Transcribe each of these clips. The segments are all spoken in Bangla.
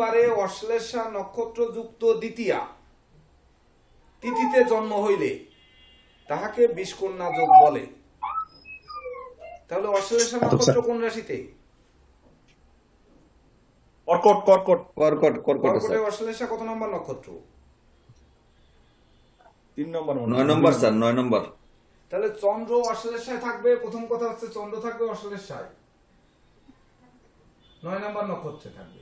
শনিবারে অশ্লেষা নক্ষত্র যুক্ত দ্বিতীয়া তিথিতে জন্ম হইলে তাহাকে বিষকন্যা যোগ বলে। তাহলে অশ্লেষা নক্ষত্র কোন রাশিতে? কর্কট কর্কট কর্কট কর্কটে অশ্লেষা কত নম্বর নক্ষত্র? 3 নম্বর 9 নম্বর স্যার, 9 নম্বর। তাহলে চন্দ্র অশ্লেষায় থাকবে। প্রথম কথা হচ্ছে চন্দ্র থাকবে অশ্লেষায়, 9 নম্বর নক্ষত্রে থাকবে।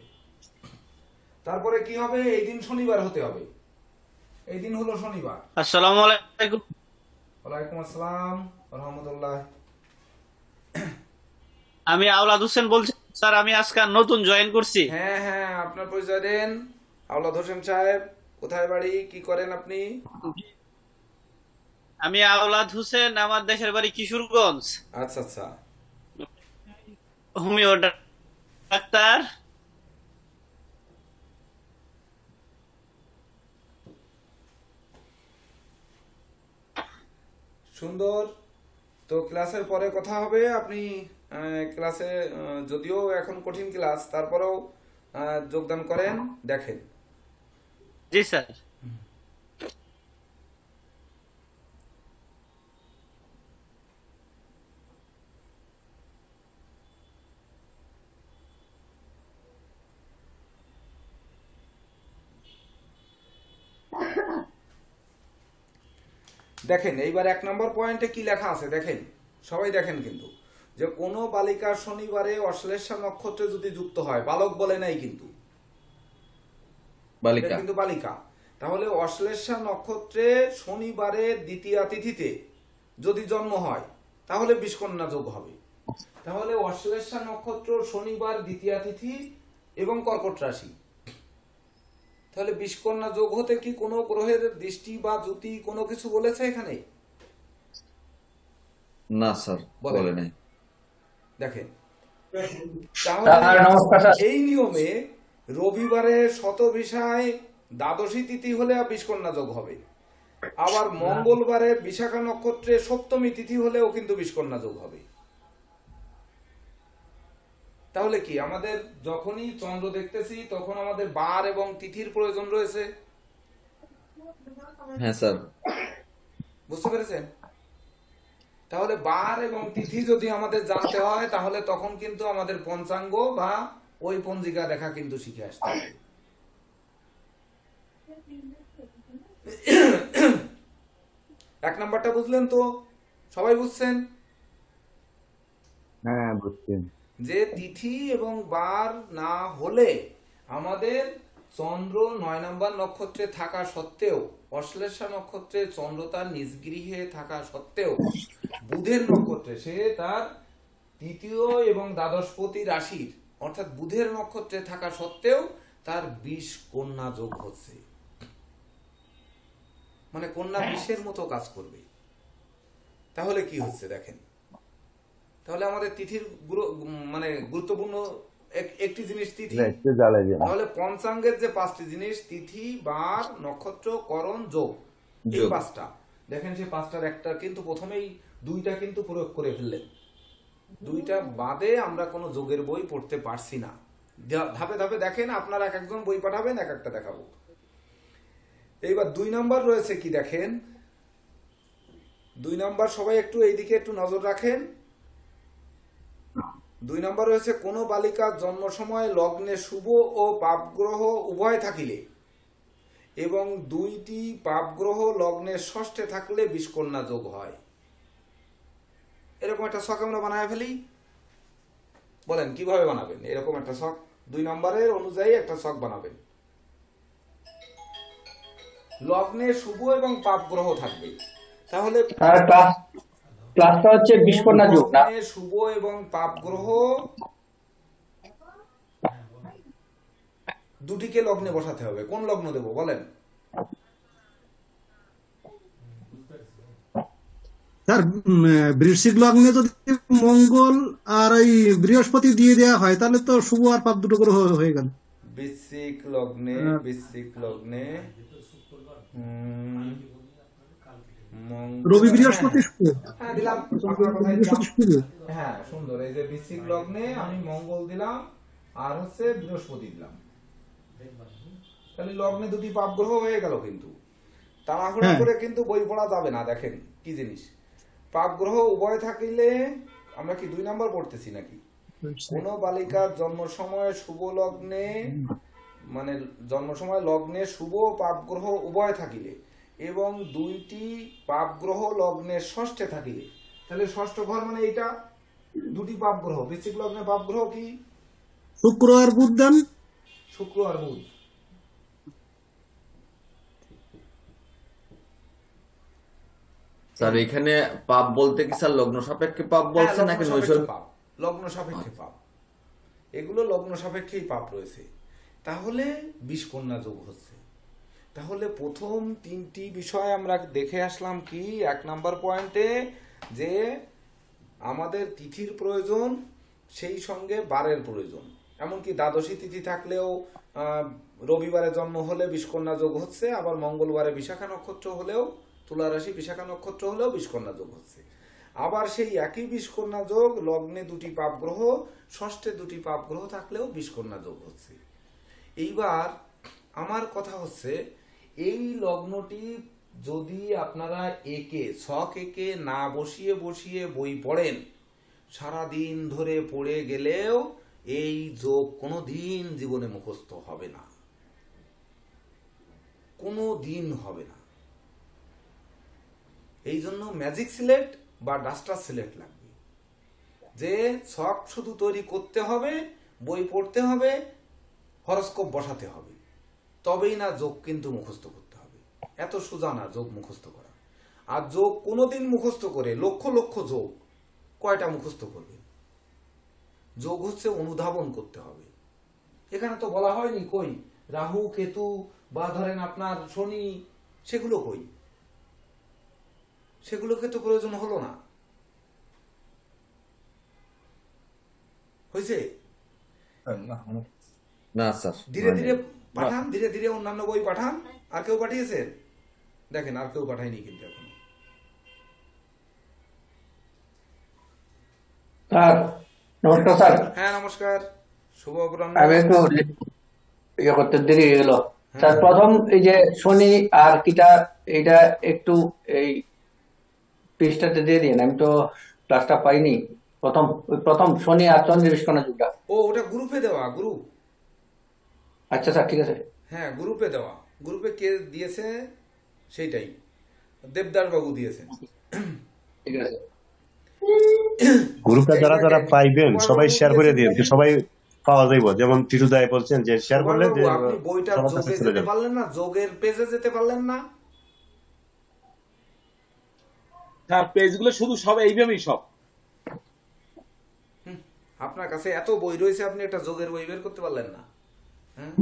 তারপরে কি হবে? এই দিন শনিবার হতে হবে। এই দিন হলো শনিবার। আসসালামু আলাইকুম। ওয়ালাইকুম আসসালাম রাহমাতুল্লাহ। আমি আওলাদ হোসেন বলছি স্যার, আমি আজকে নতুন জয়েন করছি। হ্যাঁ হ্যাঁ, আপনার পরিচয় দেন। আওলাদ হোসেন সাহেব, কোথায় বাড়ি, কি করেন আপনি? আমি আওলাদ হোসেন, আমার দেশের বাড়ি কিশোরগঞ্জ। আচ্ছা আচ্ছা। Homeo doctor. সুন্দর। তো ক্লাসের পরে কথা হবে। আপনি ক্লাসে, যদিও এখন কঠিন ক্লাস, তারপরেও যোগদান করেন, দেখেন। জি স্যার। দেখেন এইবার 1 নম্বর পয়েন্টে কি লেখা আছে দেখেন, সবাই দেখেন কিন্তু, যে কোনো বালিকা শনিবারে অশ্লেষা নক্ষত্রে যদি যুক্ত হয়, বালক বলে নাই কিন্তু, বালিকা কিন্তু বালিকা, তাহলে অশ্লেষা নক্ষত্রে শনিবারে দ্বিতীয়া তিথিতে যদি জন্ম হয় তাহলে বিষকন্যা যোগ হবে। তাহলে অশ্লেষা নক্ষত্র শনিবার দ্বিতীয়া তিথি এবং কর্কট রাশি, তাহলে বিষকন্যা যোগ হতে কি কোনো গ্রহের দৃষ্টি বা জ্যোতি কোনো কিছু বলেছে এখানে? না স্যার, বলে নাই। দেখেন, তাহলে এই নিয়মে রবিবারে শতভিসায় দ্বাদশী তিথি হলে বিষকন্যা যোগ হবে। আবার মঙ্গলবারে বিশাখা নক্ষত্রে সপ্তমী তিথি হলেও কিন্তু বিষকন্যা যোগ হবে। তাহলে কি আমাদের যখনই চন্দ্র দেখতেছি তখন আমাদের বার এবং তিথির প্রয়োজন রয়েছে? হ্যাঁ স্যার। বুঝতে পেরেছেন? তাহলে বার এবং তিথি যদি আমাদের জানতে হয় তাহলে তখন কিন্তু আমাদের পঞ্চাঙ্গ বা ওই পঞ্জিকা দেখা কিন্তু শিখে আসতে হবে। এক নাম্বারটা বুঝলেন তো? সবাই বুঝছেন? হ্যাঁ বুঝছি। যে তিথি এবং বার না হলে আমাদের চন্দ্র 9 নম্বর নক্ষত্রে থাকা সত্ত্বেও, অশ্লেষা নক্ষত্রে চন্দ্র তার নিজ গৃহে থাকা সত্ত্বেও, বুধের নক্ষত্রে সে তার তৃতীয় এবং দ্বাদশপতি রাশির অর্থাৎ বুধের নক্ষত্রে থাকা সত্ত্বেও তার 20 কন্যা যোগ হচ্ছে। মানে কন্যা 20-এর মতো কাজ করবে। তাহলে কি হচ্ছে দেখেন, তাহলে আমাদের তিথির মানে গুরুত্বপূর্ণ একটি জিনিস তিথি। তাহলে পঞ্চাঙ্গের যে 5টি জিনিস, তিথি, বার, নক্ষত্র, করণ, যোগ, এই 5টা দেখেন, সেই 5টার একটা কিন্তু প্রথমেই 2টা কিন্তু প্রয়োগ করে ফেললেন। 2টা বাদে আমরা কোনো যোগের বই পড়তে পারছি না। ধাপে ধাপে দেখেন, আপনারা এক একজন বই পাঠাবেন, এক একটা দেখাবো। এইবার 2 নাম্বার রয়েছে কি দেখেন, 2 নাম্বার সবাই একটু এইদিকে একটু নজর রাখেন। 2 নম্বর রয়েছে, কোন বালিকার জন্ম সময় লগ্নে শুভ ও পাপ গ্রহ উভয় থাকিলে এবং 2টি পাপ গ্রহ লগ্নের ষষ্ঠে থাকলে বিষকন্যা যোগ হয়। এরকম একটা ছক আমরা বানায় ফেলি। বলেন কিভাবে বানাবেন? এরকম একটা ছক 2 নম্বরের অনুযায়ী একটা ছক বানাবেন। লগ্নে শুভ এবং পাপ গ্রহ থাকবে, তাহলে ক্লাসটা হচ্ছে বিষকন্যা যোগ না? শুভ এবং পাপ গ্রহ দুটিকে লগ্নে বসাতে হবে। কোন লগ্ন দেব বলেন? স্যার বৃশ্চিক লগ্নে যদি মঙ্গল আর ওই বৃহস্পতি দিয়ে দেওয়া হয় তাহলে তো শুভ আর পাপ দুটো গ্রহ হয়ে গেল। বৃশ্চিক লগ্নে, বৃশ্চিক লগ্নে রবি বৃহস্পতি। হ্যাঁ দিলাম, হ্যাঁ সুন্দর। এই যে বৃশ্চিক লগ্নে আমি মঙ্গল দিলাম আর হচ্ছে বৃহস্পতি দিলাম। তাহলে লগ্নে দুটি পাপ গ্রহ হয়ে গেল, কিন্তু তাড়াহুড়া করে কিন্তু বই পড়া যাবে না। দেখেন কি জিনিস, পাপ গ্রহ উভয় থাকিলে, আমরা কি 2 নাম্বার পড়তেছি নাকি? কোন বালিকার জন্ম সময় শুভ লগ্নে, মানে জন্ম সময় লগ্নে শুভ পাপ গ্রহ উভয় থাকিলে এবং 2টি পাপ গ্রহ লগ্নের ষষ্ঠে থাকিলে, তাহলে ষষ্ঠ ঘর মানে এইটা 2টি পাপ গ্রহ। বৃশ্চিক লগ্নে পাপ গ্রহ কি? শুক্র আর বুধ দেন। শুক্র আর বুধ। স্যার এখানে পাপ বলতে কি স্যার লগ্ন সাপেক্ষে পাপ বলছে নাকি নৈসর্গিক পাপ? লগ্ন সাপেক্ষে পাপ, এগুলো লগ্ন সাপেক্ষেই পাপ রয়েছে। তাহলে 20 কন্যা যোগ হচ্ছে। তাহলে প্রথম 3টি বিষয় আমরা দেখে আসলাম কি, 1 নাম্বার পয়েন্টে যে আমাদের তিথির প্রয়োজন, সেই সঙ্গে বারের প্রয়োজন। এমনকি দ্বাদশী তিথি থাকলেও রবিবারে জন্ম হলে 20 কন্যা যোগ হচ্ছে, আবার মঙ্গলবারে বিশাখা নক্ষত্র হলেও, তুলা রাশি বিশাখা নক্ষত্র হলেও 20 কন্যা যোগ হচ্ছে। আবার সেই একই 20 কন্যা যোগ লগ্নে 2টি পাপ গ্রহ, ষষ্ঠে 2টি পাপ গ্রহ থাকলেও 20 কন্যা যোগ হচ্ছে। এইবার আমার কথা হচ্ছে, এই লগ্নটি যদি আপনারা ছক একে না বসিয়ে বসিয়ে বই পড়েন, সারাদিন ধরে পড়ে গেলেও এই যোগ কোনোদিন জীবনে মুখস্থ হবে না, কোনো দিন হবে না। এই জন্য ম্যাজিক সিলেট বা ডাস্টার সিলেট লাগবে, যে ছক শুধু তৈরি করতে হবে, বই পড়তে হবে, হরস্কোপ বসাতে হবে, তবেই না যোগ কিন্তু মুখস্থ করতে হবে। এত সোজা না যোগ মুখস্থ করা। আর যোগ কোনোদিন মুখস্থ করে লক্ষ লক্ষ যোগ কয়টা মুখস্থ করবে? যোগ হচ্ছে অনুধাবন করতে হবে। এখানে তো বলা হয়নি কই রাহু কেতু বা ধরেন আপনার শনি, সেগুলো কই? সেগুলোকে তো প্রয়োজন হলো না, হয়েছে? না স্যার, ধীরে ধীরে পাঠান, ধীরে ধীরে অন্যান্য বই পাঠান। আর কেউ পাঠিয়েছেন? দেখেন আর কেউ পাঠায়নি কিন্তু এখন। স্যার নমস্কার। স্যার হ্যাঁ নমস্কার, শুভ অপরাহ্ন। আমি একটু ইয়ে করতে দেরি হয়ে গেল। স্যার প্রথম এই যে শনি আর কিটা, এইটা একটু এই পৃষ্ঠাতে দিয়ে দিন, আমি তো ক্লাসটা পাইনি। প্রথম শনি আর চন্দ্রের 20 কন্যা যোগটা। ও ওটা গ্রুপে দেওয়া, গ্রুপ। আচ্ছা স্যার, ঠিক আছে। হ্যাঁ গ্রুপে দেওয়া, গ্রুপে কে দিয়েছে সেইটাই দেবদাস বাবু দিয়েছেন। ঠিক আছে। গ্রুপটা যারা যারা পাইবেন সবাই শেয়ার করে দিন, সবাই পাওয়া যাইব। যেমন টিটু দাই বলছেন যে শেয়ার করলে যে আপনি বইটা যোগে যেতে পারলেন না, যোগের পেজে যেতে পারলেন না। স্যার পেজগুলো শুধু সব এইভাবেই সব। আপনার কাছে এত বই রয়েছে, আপনি একটা যোগের বই বের করতে পারলেন না? হ্যাঁ,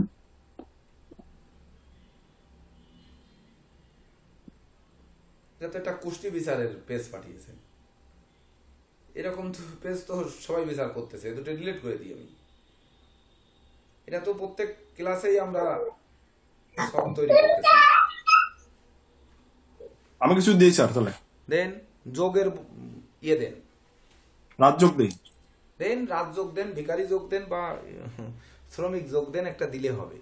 এটা তো একটা কুষ্টি বিচারের পেজ পাঠিয়েছেন। এরকম তো পেজ তো সবাই বিচার করতেছে, দুটো ডিলিট করে দিই আমি। এটা তো প্রত্যেক ক্লাসেই আমরা সব তৈরি করতেছি। আমি কিছু দিই স্যার, তাহলে দেন যোগের ইয়ে দেন, রাজযোগ দিই। দেন রাজযোগ দেন, ভিখারি যোগ দেন, বা শ্রমিক যোগ দেন, একটা দিলে হবে।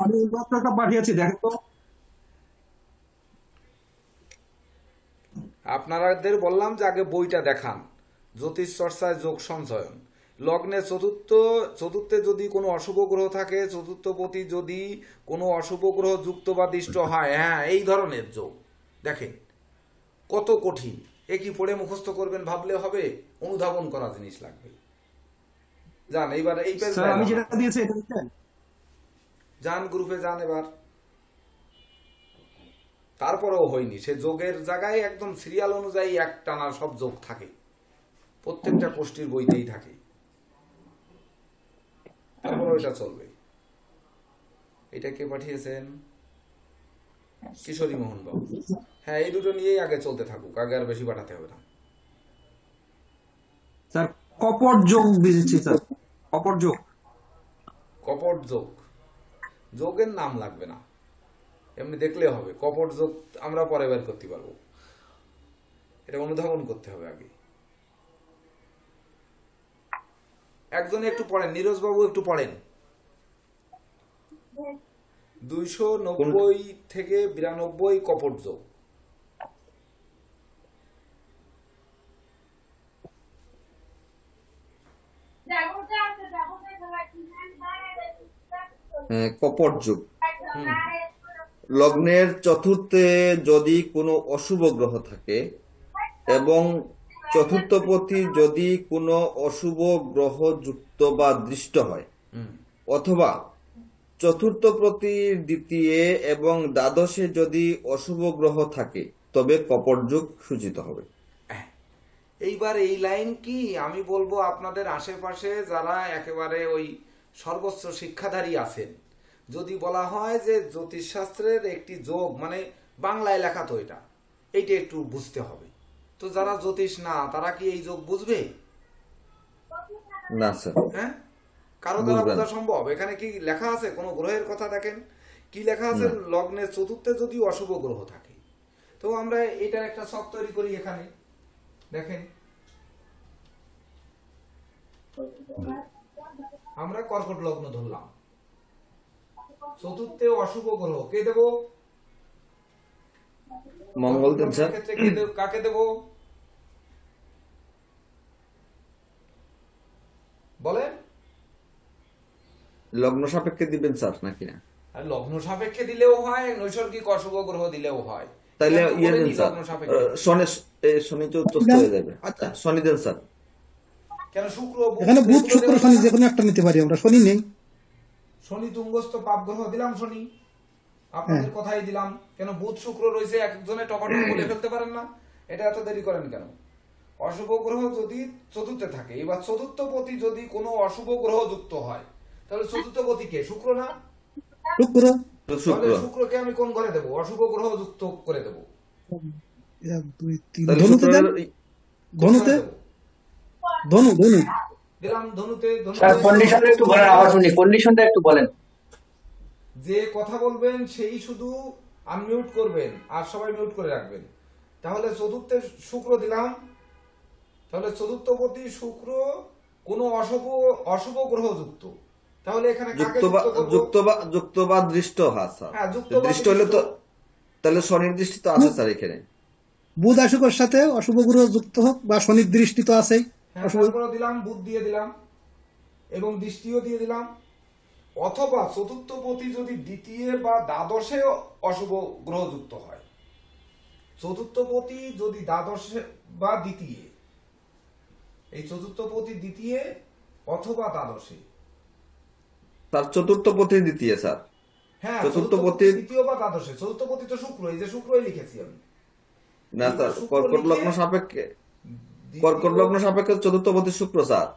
আমি বার্তাটা পাঠিয়েছি, দেখো তো। আপনাদের বললাম যে আগে বইটা দেখান, জ্যোতিষ চর্চায় যোগ সঞ্চয়ন। লগ্নে চতুর্থে যদি কোনো অশুভ গ্রহ থাকে, চতুর্থপতি যদি কোনো অশুভ গ্রহ যুক্ত বা দৃষ্ট হয়, হ্যাঁ এই ধরনের যোগ দেখেন কত কঠিন। এ কি পড়ে মুখস্থ করবেন ভাবলে হবে? অনুধাবন করা জিনিস লাগবে। যান এইবার এই পেজ আমি যেটা দিয়েছি এটা দিতেন। যান গ্রুপে যান এবার। তারপরেও হয়নি, সে যোগের জায়গায় একদম সিরিয়াল অনুযায়ী এক টানা সব যোগ থাকে, প্রত্যেকটা কোষ্ঠীর বইতেই থাকে। তারপরে ওইটা চলবে। এটা কে পাঠিয়েছেন? কিশোরী মোহন বাবু। হ্যাঁ এই দুটো নিয়েই আগে চলতে থাকুক, আগে আর বেশি পাঠাতে হবে না। স্যার কপট যোগ দিয়েছি স্যার, কপট যোগ। কপট যোগ, যোগের নাম লাগবে না, এমনি দেখলে হবে। কপট যোগ আমরা পরে বের করতে পারবো, এটা অনুধাবন করতে হবে আগে। একজনে একটু পড়েন, নীরজ বাবু একটু পড়েন, 290 থেকে 92 কপট যোগ। কপট যুগ। লগ্নের চতুর্থে যদি কোনো অশুভ গ্রহ থাকে এবং চতুর্থপতি যদি কোনো অশুভ গ্রহ যুক্ত বা দৃষ্ট হয়, অথবা চতুর্থপতির দ্বিতীয় এবং দ্বাদশে যদি অশুভ গ্রহ থাকে, তবে কপট যুগ সূচিত হবে। এইবার এই লাইন কি আমি বলবো আপনাদের আশেপাশে যারা একেবারে ওই সর্বোচ্চ শিক্ষাধারী আছেন, যদি বলা হয় যে জ্যোতিষশাস্ত্রের একটি যোগ, মানে বাংলায় লেখা তো এইটা একটু বুঝতে হবে। তো যারা জ্যোতিষ না তারা কি এই যোগ বুঝবে? না স্যার। হ্যাঁ, কারো দ্বারা বোঝা সম্ভব? এখানে কি লেখা আছে কোন গ্রহের কথা? দেখেন কি লেখা আছে, লগ্নের চতুর্থে যদি অশুভ গ্রহ থাকে। তো আমরা এটার একটা ছক তৈরি করি। এখানে দেখেন, আমরা কর্কট লগ্ন ধরলাম, চতুর্থে অশুভ গ্রহ কে দেব? মঙ্গল দেন স্যার। কাকে দেব বলেন? লগ্ন সাপেক্ষে দিবেন স্যার নাকি না? লগ্ন সাপেক্ষে দিলেও হয়, নৈসর্গিক অশুভ গ্রহ দিলেও হয়। তাইলে ইয়ে দেন স্যার, শনি চতুর্থ হয়ে যাবে। আচ্ছা, শনি দেন স্যার। কেন শুক্র? এখানে বুধ শুক্র শনি যে কোনো একটা নিতে পারি আমরা, শনি নেই। শনি তুঙ্গস্থ পাপ গ্রহ দিলাম, শনি আপনাদের কথাই দিলাম। কেন বুধ শুক্র রয়েছে, একজনে টপাটপ বলে ফেলতে পারেন না? এটা এত দেরি করেন কেন? অশুভ গ্রহ যদি চতুর্থে থাকে, এবার চতুর্থপতি যদি কোনো অশুভ গ্রহ যুক্ত হয়, তাহলে চতুর্থপতি কে? শুক্র না? শুক্র। তাহলে শুক্রকে আমি কোন ঘরে দেবো? অশুভ গ্রহ যুক্ত করে দেবো। 1 2 3 ধনুতে দেন। ধনুতে ধনু দিলাম, ধনুতে। স্যার কন্ডিশনটা একটু বলেন, আবার শুনি, কন্ডিশনটা একটু বলেন। যে কথা বলবেন সেই শুধু আনমিউট করবেন আর সবাই মিউট করে রাখবেন। তাহলে চতুর্থে শুক্র দিলাম, তাহলে চতুর্থপতি শুক্র কোনো অশুভ গ্রহ যুক্ত, তাহলে এখানে কাকে যুক্ত বা দৃষ্ট। হ্যাঁ স্যার, হ্যাঁ, যুক্ত দৃষ্ট হলে তো তাহলে শনির দৃষ্টি তো আছে স্যার এখানে। বুধ অশুভের সাথে অশুভ গ্রহ যুক্ত হোক বা শনির দৃষ্টি তো আছেই। দিলাম, বুধ দিয়ে দিলাম এবং দৃষ্টিও দিয়ে দিলাম। অথবা চতুর্থপতি যদি দ্বিতীয় বা দ্বাদশে অশুভ গ্রহ যুক্ত হয়, চতুর্থপতি যদি দ্বাদশে বা দ্বিতীয়, এই চতুর্থপতি দ্বিতীয় অথবা দ্বাদশে। তার চতুর্থপতি দ্বিতীয় স্যার। হ্যাঁ, চতুর্থপতি দ্বিতীয় বা দ্বাদশে। চতুর্থপতি তো শুক্র, এই যে শুক্রই লিখেছি আমি। না স্যার, কর্কট লগ্ন সাপেক্ষে চতুর্থপতি শুক্র স্যার।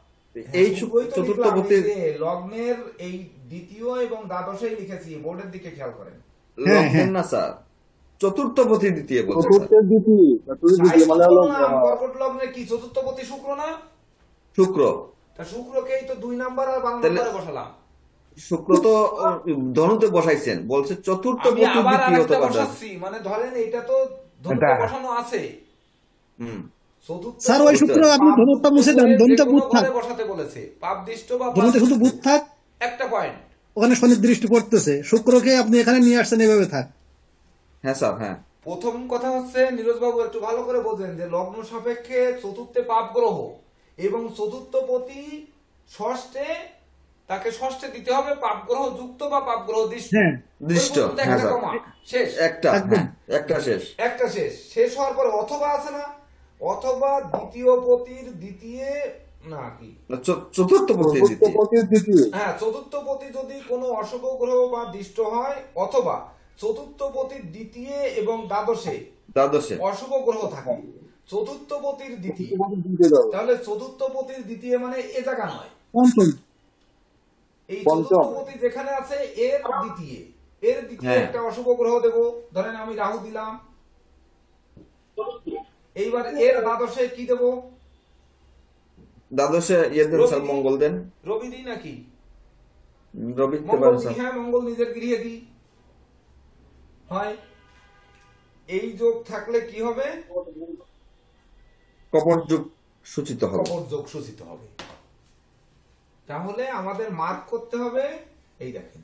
এই চতুর্থপতি লগ্নের এই দ্বিতীয় এবং দ্বাদশেই লিখেছি, বোর্ডের দিকে খেয়াল করেন। লগ্নের না স্যার, চতুর্থপতি দ্বিতীয় বলছে। কর্কট লগ্নে কি চতুর্থপতি শুক্র না? শুক্র। শুক্রকেই তো 2 নাম্বার আর 12 নম্বরে বসালাম। শুক্র তো ধনুতে বসাইছেন, বলছে চতুর্থপতি দ্বিতীয় বসাচ্ছি, মানে ধরেন এইটা তো ধনুতে বসানো আছে। স্যার ওই শুক্র আপনি ধনুটা মুছে দেন, ধনুটা বুধ থাক বসাতে বলেছে। পাপ দৃষ্ট বা ধনুতে শুধু বুধ থাক, একটা পয়েন্ট ওখানে শনির দৃষ্টি পড়তেছে, শুক্রকে আপনি এখানে নিয়ে আসছেন, এভাবে থাক। হ্যাঁ স্যার, হ্যাঁ। প্রথম কথা হচ্ছে নীরজ বাবু একটু ভালো করে বোঝেন যে লগ্ন সাপেক্ষে চতুর্থে পাপ গ্রহ এবং চতুর্থপতি ষষ্ঠে, তাকে ষষ্ঠে দিতে হবে পাপ গ্রহ যুক্ত বা পাপ গ্রহ দৃষ্ট। শেষ একটা শেষ হওয়ার পরে অথবা আছে না, অথবা দ্বিতীয় পতির দ্বিতীয় না কি চতুর্থপতি দ্বিতীয়। হ্যাঁ, চতুর্থপতি যদি কোনো অশুভ গ্রহ বা দৃষ্ট হয়, অথবা চতুর্থপতির দ্বিতীয় এবং দ্বাদশে অশুভ গ্রহ থাকে, চতুর্থপতির দ্বিতীয়, তাহলে চতুর্থপতির দ্বিতীয় মানে এ জায়গা নয়, এই চতুর্থপতি যেখানে আছে এর দ্বিতীয় একটা অশুভ গ্রহ দেব। ধরেন আমি রাহু দিলাম, এইবার এর দ্বাদশে কি দেব? দ্বাদশে মঙ্গল দেন। রবি দিই নাকি? রবি, হ্যাঁ, মঙ্গল নিজের গৃহে দিই হয়। এই যোগ থাকলে কি হবে? কপট যোগ সূচিত হবে। তাহলে আমাদের মার্ক করতে হবে, এই দেখেন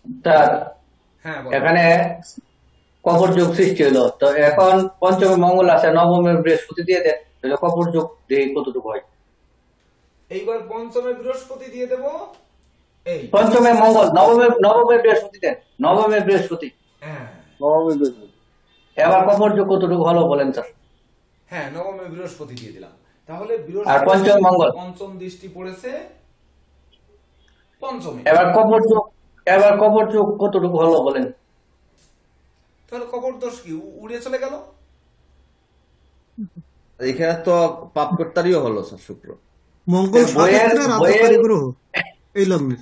স্যার হ্যাঁ বলো। এখানে কবর যুগ সৃষ্টি হলো, তো এখন পঞ্চমে মঙ্গল আছে, নবমে বৃহস্পতি দিয়ে দেন, তাহলে কবর যুগ দিয়ে কতটুকু হয়? এইবার পঞ্চমে বৃহস্পতি দিয়ে দেব, এই পঞ্চমে মঙ্গল, নবমে বৃহস্পতি দেন, নবমে বৃহস্পতি, হ্যাঁ এবার কবর যুগ কতটুকু হলো বলেন স্যার? হ্যাঁ নবমে বৃহস্পতি দিয়ে দিলাম, তাহলে আর পঞ্চম মঙ্গল। পঞ্চম দৃষ্টি পড়েছে পঞ্চমে, এবার কবর যুগ কতটুকু হলো বলেন? তাহলে কবর দোষ কি উড়ে চলে গেল? এখানে তো পাপকর্তারিও হলো স্যার শুক্র। মঙ্গল বইয়ের- সাতক্ষীরা রাজকারী গ্রহ এই লগ্নের,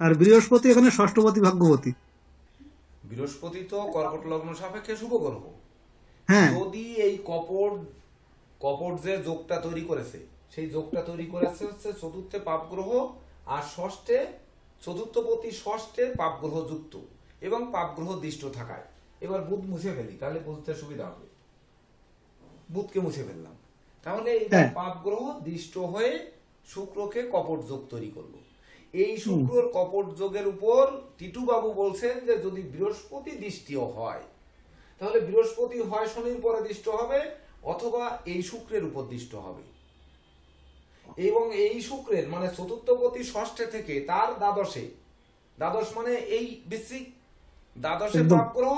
আর বৃহস্পতি এখানে ষষ্ঠপতি ভাগ্যবতী। বৃহস্পতি তো কর্কট লগ্ন সাপেক্ষে শুভ গ্রহ। হ্যাঁ, যদি এই কপট যে যোগটা তৈরি করেছে, সেই যোগটা তৈরি করেছে হচ্ছে চতুর্থে পাপ গ্রহ আর ষষ্ঠে, চতুর্থপতি ষষ্ঠে পাপ গ্রহ যুক্ত এবং পাপ গ্রহ দৃষ্ট থাকায়। এবার বুধ মুছে ফেলি, তাহলে বুঝতে সুবিধা হবে। বুধকে মুছে ফেললাম, তাহলে এইবার হ্যাঁ। পাপ গ্রহ দৃষ্ট হয়ে শুক্রকে কপট যোগ তৈরি করলো। এই শুক্রর কপট যোগের উপর টিটু বাবু বলছেন যে যদি বৃহস্পতি দৃষ্টিও হয়, তাহলে বৃহস্পতি হয় শনির পরে দৃষ্ট হবে অথবা এই শুক্রের উপর দৃষ্ট হবে, এবং এই শুক্রের মানে চতুর্থপতি ষষ্ঠে থেকে তার দ্বাদশে, দ্বাদশ মানে এই বৃশ্চিক, দ্বাদশে একদম। পাপ গ্রহ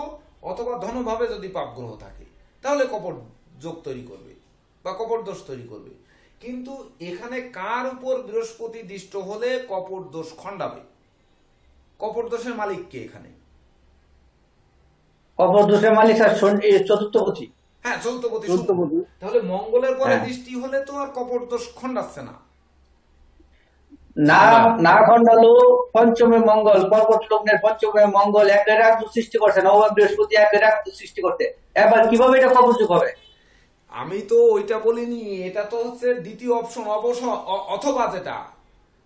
অথবা ধনভাবে যদি পাপ গ্রহ থাকে তাহলে কপট যোগ তৈরি করবে বা কপট দোষ তৈরি করবে। কিন্তু এখানে কার উপর বৃহস্পতি দৃষ্ট হলে কপট দোষ খণ্ডাবে? কপট দোষের মালিক কে এখানে? কবর দোষের মালিক স্যার চতুর্থপতি। হ্যাঁ চতুর্থপতি শুক্র। তাহলে মঙ্গলের পরে দৃষ্টি হলে তো আর কপট দোষ খণ্ডাচ্ছে না। না খণ্ডালো পঞ্চমে মঙ্গল, কর্কট লগ্নের পঞ্চমে মঙ্গল এক রাগ সৃষ্টি করছে, নবম বৃহস্পতি এক রাগ সৃষ্টি করতে, এবার কিভাবে এটা কবর যুগ হবে? আমি তো ওইটা বলিনি, এটা তো হচ্ছে দ্বিতীয় অপশন, অথবা যেটা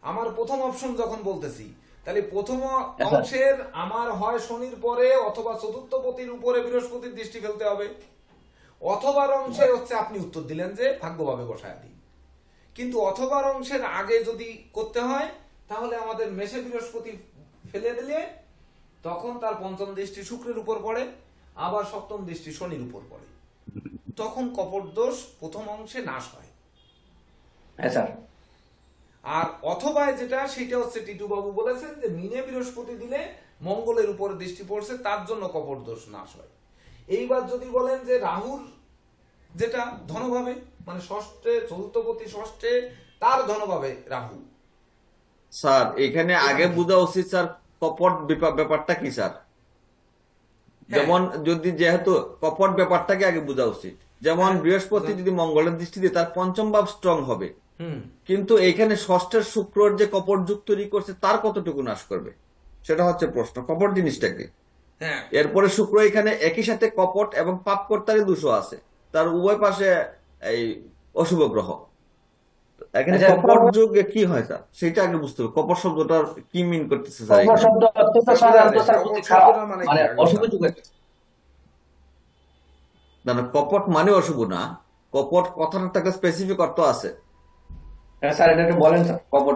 আমার প্রথম অপশন যখন বলতেছি, তাহলে প্রথম অংশের আমার হয় শনির পরে অথবা চতুর্থপতির উপরে বৃহস্পতির দৃষ্টি ফেলতে হবে, অথবা অংশে হচ্ছে আপনি উত্তর দিলেন যে ভাগ্যভাবে বসায় দিন। কিন্তু অথবা অংশের আগে যদি করতে হয় তাহলে আমাদের মেষে বৃহস্পতি ফেলে দিলে তখন তার পঞ্চম দৃষ্টি শুক্রের উপর পড়ে, আবার সপ্তম দৃষ্টি শনির উপর পড়ে, তখন কপট দোষ প্রথম অংশে নাশ হয়। হ্যাঁ স্যার। আর অথবা যেটা সেটা হচ্ছে টিটু বাবু বলেছেন যে মিনে বৃহস্পতি দিলে মঙ্গলের উপরে দৃষ্টি পড়ছে, তার জন্য কপট দোষ নাশ হয়। এইবার যদি বলেন যে রাহুর যেটা ধনভাবে মানে ষষ্ঠে, চতুর্থপতি ষষ্ঠে তার ধনভাবে রাহু, স্যার এখানে আগে বোঝা উচিত স্যার কপট ব্যাপারটা কি স্যার। যেমন যদি যেহেতু কপট ব্যাপারটাকে আগে বোঝা উচিত, যেমন বৃহস্পতি যদি মঙ্গলের দৃষ্টিতে তার পঞ্চম ভাব স্ট্রং হবে, কিন্তু এখানে ষষ্ঠের শুক্রর যে কপট যুগ তৈরি করছে তার কতটুকু নাশ করবে, সেটা হচ্ছে প্রশ্ন। কপট জিনিসটাকে, হ্যাঁ এরপরে শুক্র এখানে একই সাথে কপট এবং পাপকর্তারই দোষও আছে, তার উভয় পাশে এই অশুভ গ্রহ। এখানে কপট যুগ কি হয় স্যার সেটা আগে বুঝতে হবে, কপট শব্দটার কি মিন করতেছে স্যার কবর এখানে? শব্দ অর্থ তো স্যার খুবই খারাপ, মানে অশুভ যুগের। না না, কপট মানে অশুভ না, কপট কথাটার একটা স্পেসিফিক অর্থ আছে। হ্যাঁ স্যার, এটা একটু বলেন স্যার, কবর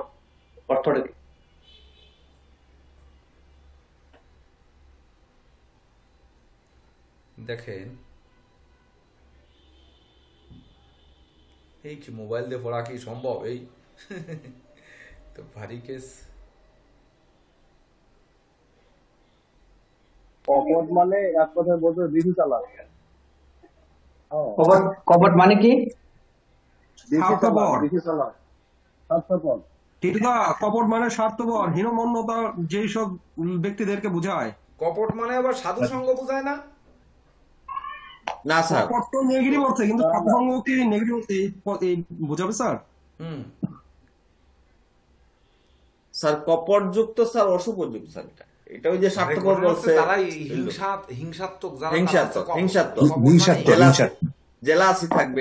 অর্থটা কি? দেখেন এই কি মোবাইল দিয়ে পড়া কি সম্ভব? এই তো ভারী কেস। কপট মানে এক কথায় বলতে বিধি চালাক। কপট মানে কি? বিধি চালাক, স্বার্থপর। টিটুদা, কপট মানে স্বার্থপর, হীনমন্যতা যেই সব ব্যক্তিদেরকে বোঝায়। কপট মানে আবার সাধু সঙ্গ বোঝায় না? না স্যার, কপট তো নেগেটিভ অর্থে, কিন্তু সাধুসঙ্গ কি নেগেটিভ বোঝাবে স্যার? স্যার কপট যুক্ত স্যার অশুভ যুগ স্যার, এটা ওই যে স্বার্থপর বলছে, যারা হিংসাত্মক, যারা জেলাসি থাকবে।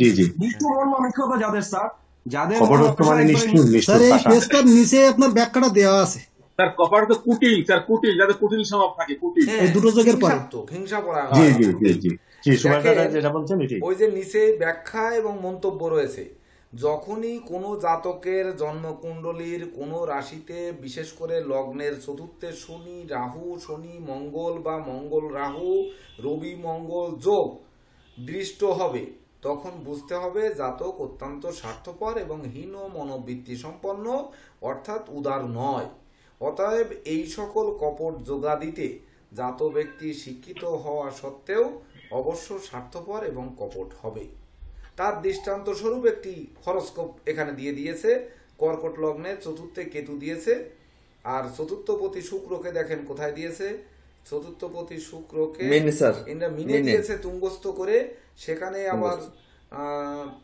জি জি, নিষ্ঠুর মনমানসিকতা যাদের স্যার, যাদের কপট অর্থ মানে নিষ্ঠুর, স্যার নিষ্ঠুর এই পাষাণ। পেজটার নিচে আপনার ব্যাখ্যাটা দেওয়া আছে, স্যার কপার তো কুটিল, স্যার কুটিল, যাদের কুটিল স্বভাব থাকে, কুটিল। এই দুটো যোগের পরে। হিংসা করা জি জি জি জি জি, সুভাষ দাদা যেটা বলছেন এটি। ওই যে নিচে ব্যাখ্যা এবং মন্তব্য রয়েছে, যখনই কোনো জাতকের জন্মকুণ্ডলীর কোনো রাশিতে, বিশেষ করে লগ্নের চতুর্থে শনি রাহু, শনি মঙ্গল বা মঙ্গল রাহু, রবি মঙ্গল যোগ দৃষ্ট হবে, তখন বুঝতে হবে জাতক অত্যন্ত স্বার্থপর এবং হীন মনোবৃত্তি সম্পন্ন, অর্থাৎ উদার নয়। অতএব এই সকল কপট যোগাদিতে জাত ব্যক্তি শিক্ষিত হওয়া সত্ত্বেও অবশ্য স্বার্থপর এবং কপট হবে। তার দৃষ্টান্ত স্বরূপ একটি হরস্কোপ এখানে দিয়ে দিয়েছে। কর্কট লগ্নে চতুর্থে কেতু দিয়েছে, আর চতুর্থপতি শুক্রকে দেখেন কোথায় দিয়েছে, চতুর্থপতি শুক্রকে মিনে দিয়েছে তুঙ্গস্থ করে। সেখানে আবার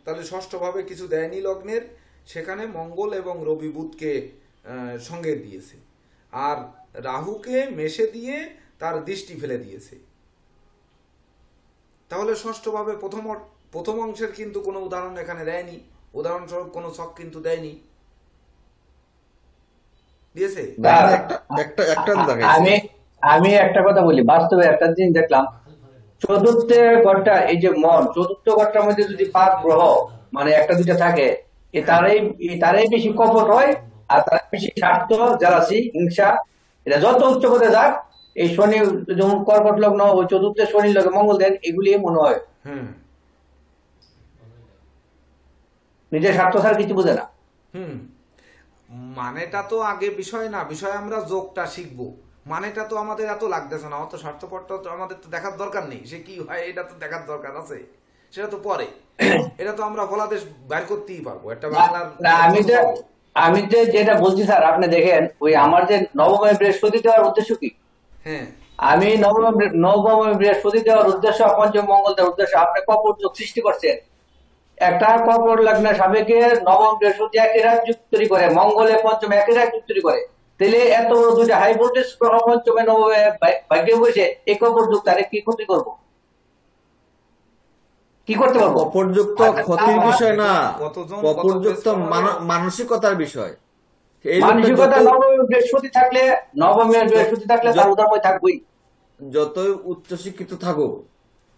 তাহলে ষষ্ঠ ভাবে কিছু দেয়নি লগ্নের, সেখানে মঙ্গল এবং রবি বুধকে সঙ্গে দিয়েছে, আর রাহুকে মেষে দিয়ে তার দৃষ্টি ফেলে দিয়েছে। তাহলে ষষ্ঠ ভাবে প্রথম অংশের কিন্তু কোনো উদাহরণ এখানে দেয়নি, উদাহরণস্বরূপ কোনো ছক কিন্তু দেয়নি, দিয়েছে? আমি একটা কথা বলি, বাস্তবে একটা জিনিস দেখলাম, চতুর্থ ঘরটা, এই যে মন, চতুর্থ ঘরটার মধ্যে যদি 5 গ্রহ মানে একটা দুইটা থাকে, তারাই বেশি কপট হয়, আর তারা বেশি স্বার্থ, জালাসি, হিংসা, এটা যত উচ্চ পদে যাক, এই শনি যেমন কর্কট লগ্ন, ওই চতুর্থ শনির লগ্নে মঙ্গল দেন, এগুলি মনে হয় নিজের স্বার্থ ছাড়া কিছু বোঝে না। মানেটা তো আগে বিষয় না, বিষয় আমরা যোগটা শিখবো। মানেটা তো আমাদের এত লাগতেছে না, অত স্বার্থপরটা তো আমাদের তো দেখার দরকার নেই, সে কি হয় এটা তো দেখার দরকার আছে, সেটা তো পরে। এটা তো আমরা ফলাদেশ বাইর করতেই পারবো একটা বাংলার। আমি যেটা বলছি স্যার, আপনি দেখেন ওই আমার যে নবমে বৃহস্পতি দেওয়ার উদ্দেশ্য কি? হ্যাঁ, আমি নবমে বৃহস্পতি দেওয়ার উদ্দেশ্য, পঞ্চম মঙ্গল দেওয়ার উদ্দেশ্য, আপনি কপট যোগ সৃষ্টি করছেন। একটা কপট লগ্নে সাবেকে নবম বৃহস্পতি একই রাত যুক্ত তৈরি করে, মঙ্গলে পঞ্চমে একই রাত যুক্ত তৈরি করে, তাহলে এত বড় দুইটা হাই ভোল্টেজ গ্রহ পঞ্চমে নবমে ভাগ্যে বসে এই কপট যোগ তারে কি ক্ষতি করবো, কি করতে পারবো? কপটযুক্ত ক্ষতির বিষয় না, কপটযুক্ত মানসিকতার বিষয়। মানসিকতা নবমে বৃহস্পতি থাকলে তার উদারময় থাকবেই। যতই উচ্চশিক্ষিত থাকুক,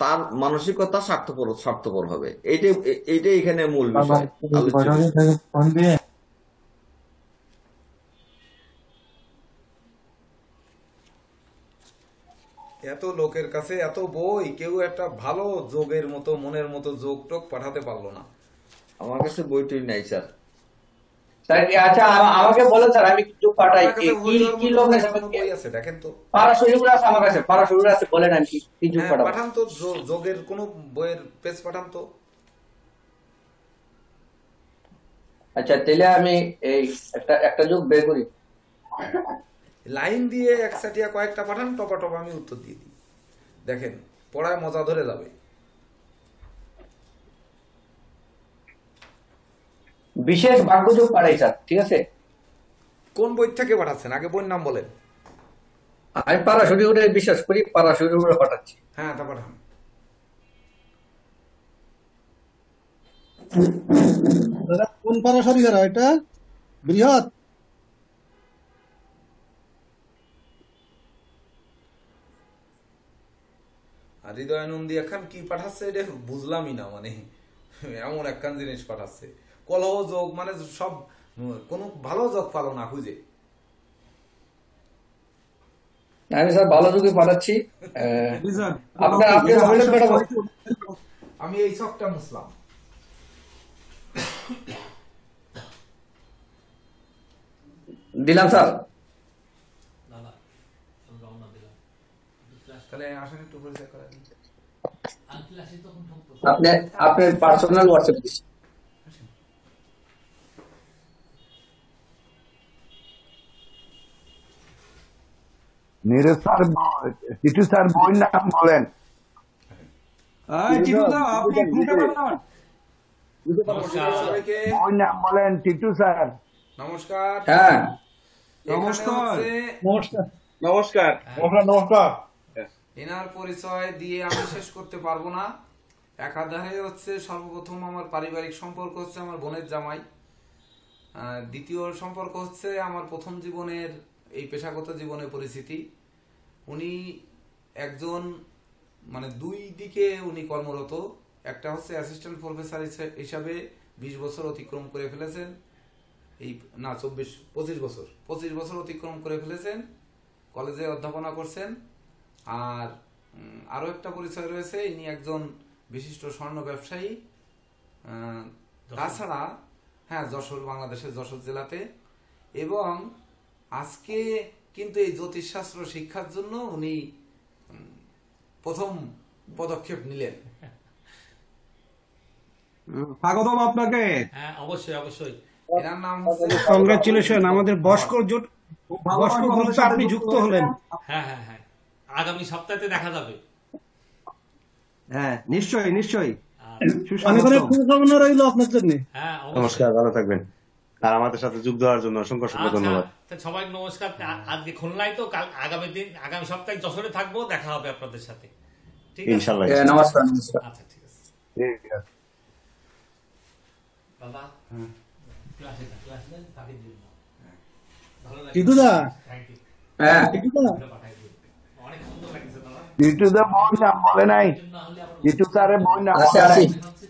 তার মানসিকতা স্বার্থপর হবে, এইটাই এখানে মূল বিষয়। এত লোকের কাছে এত বই, কেউ একটা ভালো যোগের মতো, মনের মতো যোগ টোক পাঠাতে পারলো না। আমার কাছে বইটই নাই স্যার। আচ্ছা আমাকে বলেন স্যার, আমি যোগ পাঠাই কি লগ্নে বই আছে দেখেন তো। পারাশরীর আছে আমার কাছে, পারাশরীর আছে, বলেন আমি কি যোগ পাঠাবো? পাঠান তো, যোগের কোন বইয়ের পেজ পাঠান তো। আচ্ছা তাহলে আমি এই একটা যোগ বের করি, লাইন দিয়ে একসাটিয়া কয়েকটা পাঠান, টপা টপা আমি উত্তর দিয়ে দিই, দেখেন পড়ায় মজা ধরে যাবে। বিশেষ ভাগ্যযোগ পাঠাই স্যার, ঠিক আছে? কোন বই থেকে পাঠাচ্ছেন আগে বইয়ের নাম বলেন। আমি পারাশরী উড়ে বিশ্বাস করি, পারাশরী উড়ে পাঠাচ্ছি। হ্যাঁ, তা পাঠান। কোন পারাশরী এটা বৃহৎ? আর হৃদয়ানন্দী এখন কি পাঠাচ্ছে এটা বুঝলামই না, মানে এমন একখান জিনিস পাঠাচ্ছে, কলহ যোগ, মানে সব কোন ভালো যোগ পালো না খুঁজে। আমি স্যার ভালো যোগে পাঠাচ্ছি, আমি এই ছকটা মুসলাম। দিলাম স্যার, তাহলে আসেন একটু পরিচয় করা দিন। আপনার পার্সোনাল হোয়াটসঅ্যাপ দিচ্ছি। নীরজ স্যার, টিটু স্যার বইয়ের নাম বলেন। বইয়ের নাম বলেন টিটু স্যার। নমস্কার। হ্যাঁ নমস্কার। এনার পরিচয় দিয়ে আমি শেষ করতে পারবো না। একাধারে হচ্ছে সর্বপ্রথম আমার পারিবারিক সম্পর্ক হচ্ছে আমার বোনের জামাই, দ্বিতীয় সম্পর্ক হচ্ছে আমার প্রথম জীবনের এই পেশাগত জীবনের পরিস্থিতি। উনি একজন মানে দুই দিকে উনি কর্মরত, একটা হচ্ছে অ্যাসিস্ট্যান্ট প্রফেসর হিসাবে 20 বছর অতিক্রম করে ফেলেছেন, এই না 25 বছর অতিক্রম করে ফেলেছেন, কলেজে অধ্যাপনা করছেন। আর আরো একটা পরিচয় রয়েছে, ইনি একজন বিশিষ্ট স্বর্ণ ব্যবসায়ী। তাছাড়া হ্যাঁ, যশোর, বাংলাদেশের যশোর জেলাতে। এবং আজকে কিন্তু এই জ্যোতিষশাস্ত্র শিক্ষার জন্য উনি প্রথম পদক্ষেপ নিলেন। স্বাগতম আপনাকে। হ্যাঁ, অবশ্যই অবশ্যই। এনার নাম হচ্ছে কংগ্রাচুলেশন, আমাদের বস্কর জোট, বস্কর গ্রুপে আপনি যুক্ত হলেন। হ্যাঁ হ্যাঁ হ্যাঁ, আগামী সপ্তাহে দেখা যাবে। হ্যাঁ, নিশ্চয়ই নিশ্চয়ই। অনেক অনেক শুভকামনা রইল আপনার জন্য। হ্যাঁ, নমস্কার, ভালো থাকবেন। আর আমাদের সাথে যুক্ত হওয়ার জন্য অসংখ্য অসংখ্য ধন্যবাদ। সবাই নমস্কার। আজকে খুলনায় তো, কাল আগামী সপ্তাহে যশোরে থাকবো, দেখা হবে আপনাদের সাথে। ঠিক আছে, ইনশাআল্লাহ। নমস্কার নমস্কার। আচ্ছা, ঠিক আছে ঠিক আছে। বাবা। ক্লাসে তাকে দিন। ভালো লাগে। টিটুদা, থ্যাংক ইউ। হ্যাঁ, টিটুদা, পাঠাই দিন। অনেক সুন্দর লাগছে দাদা। টিটু দা বই নাম বলে নাই, টিটু স্যারের বই নাম আসি বলে নাই।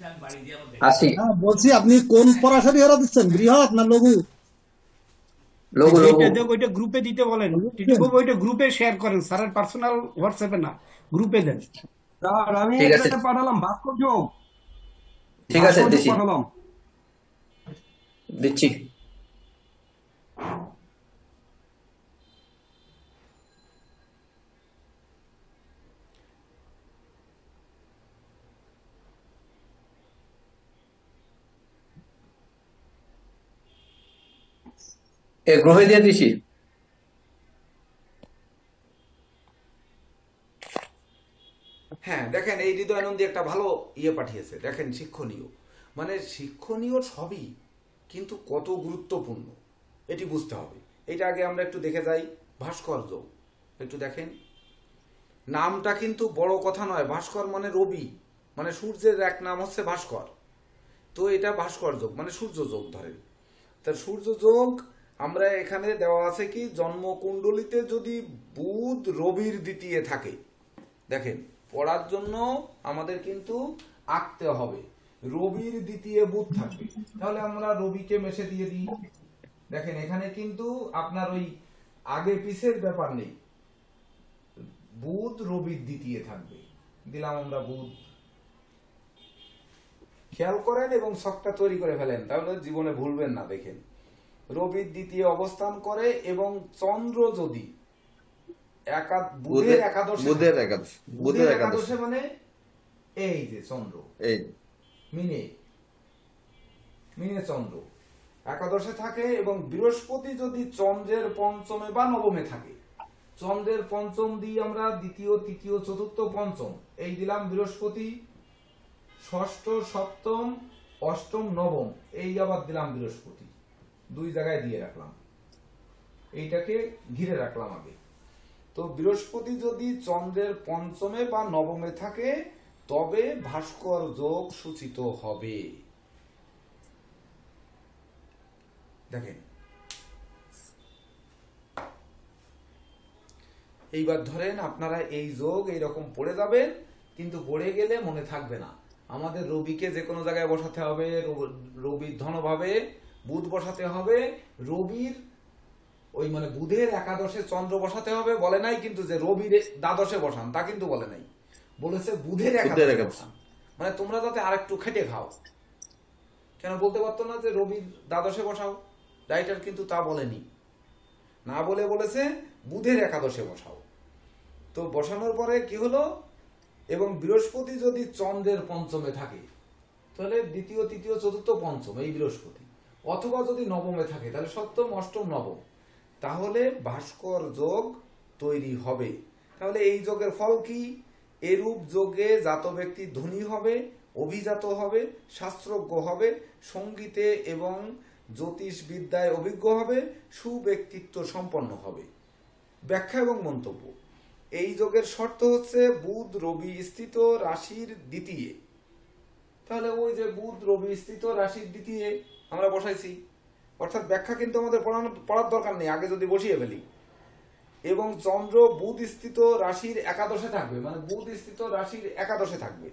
আমি বাড়ি দিয়ে আবার আসি। হ্যাঁ, বলছি আপনি কোন পরাশরী হারা দিচ্ছেন, বৃহৎ না লঘু? লঘু লঘু। ওইটা গ্রুপে দিতে বলেন, টিটুবাবু ওইটা গ্রুপে শেয়ার করেন, স্যারের পার্সোনাল হোয়াটসঅ্যাপে না, গ্রুপে দেন। স্যার আমি ঠিক আছে। এটা পাঠালাম, ভাস্কর যোগ। ঠিক আছে, ভাস্কর যোগ দিচ্ছি পাঠালাম। দিচ্ছি। গ্রহে দিয়ে দিছি। হ্যাঁ, দেখেন এই হৃদয়ানন্দী একটা ভালো ইয়ে পাঠিয়েছে, দেখেন শিক্ষণীয়, মানে শিক্ষণীয় সবই, কিন্তু কত গুরুত্বপূর্ণ এটি বুঝতে হবে। এটা আগে আমরা একটু দেখে যাই। ভাস্কর্য একটু দেখেন, নামটা কিন্তু বড় কথা নয়। ভাস্কর মানে রবি, মানে সূর্যের এক নাম হচ্ছে ভাস্কর। তো এটা ভাস্কর যোগ মানে সূর্য যোগ ধরেন। তার সূর্য যোগ আমরা এখানে দেওয়া আছে কি, জন্মকুণ্ডলিতে যদি বুধ রবির দ্বিতীয় থাকে, দেখেন পড়ার জন্য আমাদের কিন্তু আঁকতে হবে, রবির দ্বিতীয় বুধ থাকবে, তাহলে আমরা রবিকে মেশে দিয়ে দিই। দেখেন এখানে কিন্তু আপনার ওই আগে পিছের ব্যাপার নেই, বুধ রবির দ্বিতীয় থাকবে, দিলাম আমরা বুধ। খেয়াল করেন এবং ছকটা তৈরি করে ফেলেন, তাহলে জীবনে ভুলবেন না। দেখেন রবির দ্বিতীয় অবস্থান করে এবং চন্দ্র যদি বুধের একাদশে মানে এই যে চন্দ্র, এই মিনে চন্দ্র একাদশে থাকে, এবং বৃহস্পতি যদি চন্দ্রের পঞ্চমে বা নবমে থাকে, চন্দ্রের পঞ্চম দিয়ে আমরা দ্বিতীয়, তৃতীয়, চতুর্থ, পঞ্চম এই দিলাম বৃহস্পতি, ষষ্ঠ, সপ্তম, অষ্টম, নবম এই আবার দিলাম বৃহস্পতি, দুই জায়গায় দিয়ে রাখলাম, এইটাকে ঘিরে রাখলাম আগে। তো বৃহস্পতি যদি চন্দ্রের পঞ্চমে বা নবমে থাকে তবে ভাস্কর যোগ সূচিত হবে। দেখেন এইবার ধরেন আপনারা এই যোগ এইরকম পড়ে যাবেন, কিন্তু পড়ে গেলে মনে থাকবে না। আমাদের রবিকে যে কোনো জায়গায় বসাতে হবে, রবির ধনভাবে বুধ বসাতে হবে, রবির ওই মানে বুধের একাদশে চন্দ্র বসাতে হবে বলে নাই কিন্তু, যে রবির দ্বাদশে বসান তা কিন্তু বলে নাই, বলেছে বুধের একাদশে বসান। মানে তোমরা যাতে আরেকটু খেটে খাও, কেন বলতে পারতো না যে রবির দ্বাদশে বসাও, রাইটার কিন্তু তা বলেনি, না বলে বলেছে বুধের একাদশে বসাও। তো বসানোর পরে কি হলো, এবং বৃহস্পতি যদি চন্দ্রের পঞ্চমে থাকে তাহলে দ্বিতীয়, তৃতীয়, চতুর্থ, পঞ্চম এই বৃহস্পতি, অথবা যদি নবমে থাকে তাহলে সপ্তম, অষ্টম, নবম, তাহলে ভাস্কর যোগ তৈরি হবে। তাহলে এই যোগের ফল কি, এরূপ যোগে জাত ব্যক্তি ধনী হবে, অভিজাত হবে, শাস্ত্রজ্ঞ হবে, সঙ্গীতে এবং জ্যোতিষ বিদ্যায় অভিজ্ঞ হবে, সুব্যক্তিত্ব সম্পন্ন হবে। ব্যাখ্যা এবং মন্তব্য। এই যোগের শর্ত হচ্ছে বুধ রবি স্থিত রাশির দ্বিতীয়, তাহলে ওই যে বুধ রবি স্থিত রাশির দ্বিতীয় আমরা বসাইছি, অর্থাৎ ব্যাখ্যা কিন্তু আমাদের পড়ার দরকার নেই, আগে যদি বসিয়ে ফেলি। এবং চন্দ্র বুধ স্থিত রাশির একাদশে থাকবে, মানে বুধ স্থিত রাশির একাদশে থাকবে,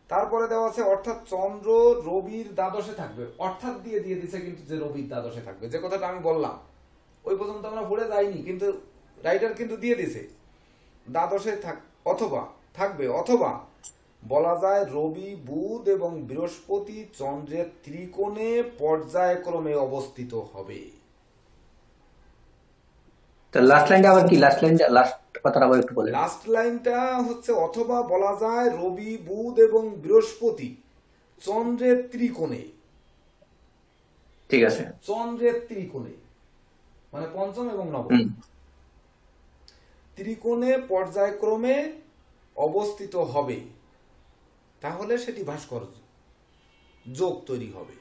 তারপরে দেওয়া আছে অর্থাৎ চন্দ্র রবির দ্বাদশে থাকবে, অর্থাৎ দিয়ে দিছে কিন্তু যে রবির দ্বাদশে থাকবে, যে কথাটা আমি বললাম ওই পর্যন্ত আমরা পড়ে যাইনি, কিন্তু রাইটার কিন্তু দিয়ে দিছে দ্বাদশে অথবা থাকবে, অথবা বলা যায় রবি বুধ এবং বৃহস্পতি চন্দ্রের ত্রিকোণে পর্যায়ক্রমে অবস্থিত হবে। লাস্ট লাইনটা আবার কি? লাস্ট কথাটা আবার একটু বলেন। লাস্ট লাইনটা হচ্ছে অথবা বলা যায় রবি বুধ এবং বৃহস্পতি চন্দ্রের ত্রিকোণে, ঠিক আছে, চন্দ্রের ত্রিকোণে মানে পঞ্চম এবং নবম ত্রিকোণে পর্যায়ক্রমে অবস্থিত হবে, তাহলে সেটি ভাস্কর্য যোগ তৈরি হবে।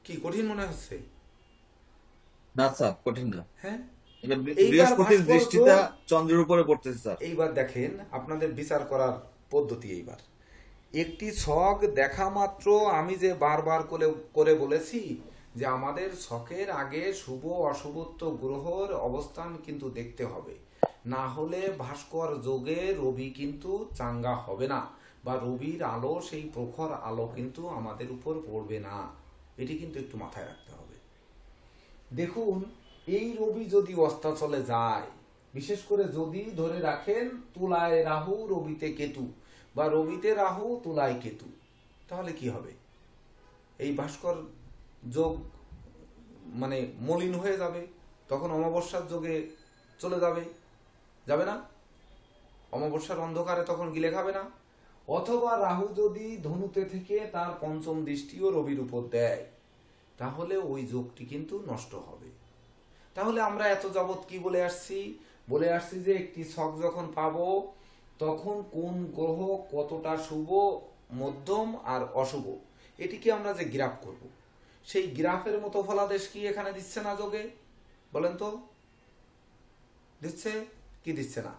কি কঠিন মনে হচ্ছে? না স্যার, কঠিন না। হ্যাঁ, বৃহস্পতির দৃষ্টিটা চন্দ্রের উপরে পড়তেছে স্যার। এইবার দেখেন আপনাদের বিচার করার পদ্ধতি। এইবার একটি ছক দেখা মাত্র আমি যে বারবার করে বলেছি যে আমাদের ছকের আগে শুভ অশুভত্ব গ্রহের অবস্থান কিন্তু দেখতে হবে, না হলে ভাস্কর যোগে রবি কিন্তু চাঙ্গা হবে না, বা রবির আলো সেই প্রখর আলো কিন্তু আমাদের উপর পড়বে না। এটি কিন্তু একটু মাথায় রাখতে হবে। দেখুন, এই রবি যদি অস্তাচলে যায়, বিশেষ করে যদি ধরে রাখেন তুলায় রাহু রবিতে কেতু, বা রবিতে রাহু তুলায় কেতু, তাহলে কি হবে? এই ভাস্কর যোগ মানে মলিন হয়ে যাবে, তখন অমাবস্যার যোগে চলে যাবে না? অমাবস্যার অন্ধকারে তখন গিলে খাবে না? অথবা রাহু যদি ধনুতে থেকে তার পঞ্চম দৃষ্টিও রবির উপর দেয়, তাহলে ওই যোগটি কিন্তু নষ্ট হবে। তাহলে আমরা এত যাবৎ কি বলে আসছি যে একটি ছক যখন পাবো তখন কোন গ্রহ কতটা শুভ, মধ্যম আর অশুভ, এটিকে আমরা যে গ্রাফ করব, সেই গ্রাফের মতো ফলাদেশ কি এখানে দিচ্ছে না যোগে? বলেন তো, দিচ্ছে কি দিচ্ছে না?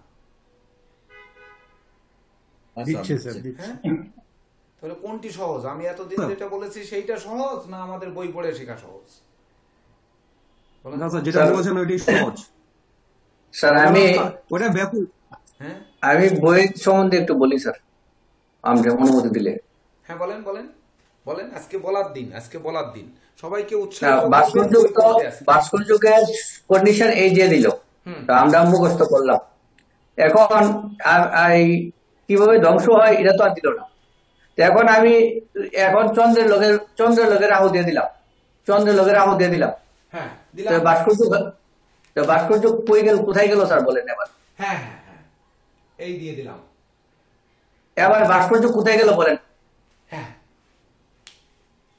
তাহলে কোনটি সহজ? আমি এতদিন যেটা বলেছি সেইটা সহজ, না আমাদের বই পড়ে শেখা সহজ? যেটা বলেছেন ওইটাই সহজ স্যার। আমি বইয়ের সম্বন্ধে একটু বলি স্যার, আমরা অনুমতি দিলে। হ্যাঁ, বলেন। আজকে বলার দিন সবাইকে উৎসাহ। ভাস্কর্যের কন্ডিশন এই দিয়ে দিল, আমরা মুখস্থ করলাম। এখন কিভাবে ধ্বংস হয় এটা তো আর দিল না। এখন চন্দ্রের লগে রাহু দিয়ে দিলাম। হ্যাঁ, ভাস্কর্য কোথায় গেল স্যার বলেন এবার? হ্যাঁ, এই দিয়ে দিলাম। এবার ভাস্কর্য কোথায় গেল বলেন? হ্যাঁ,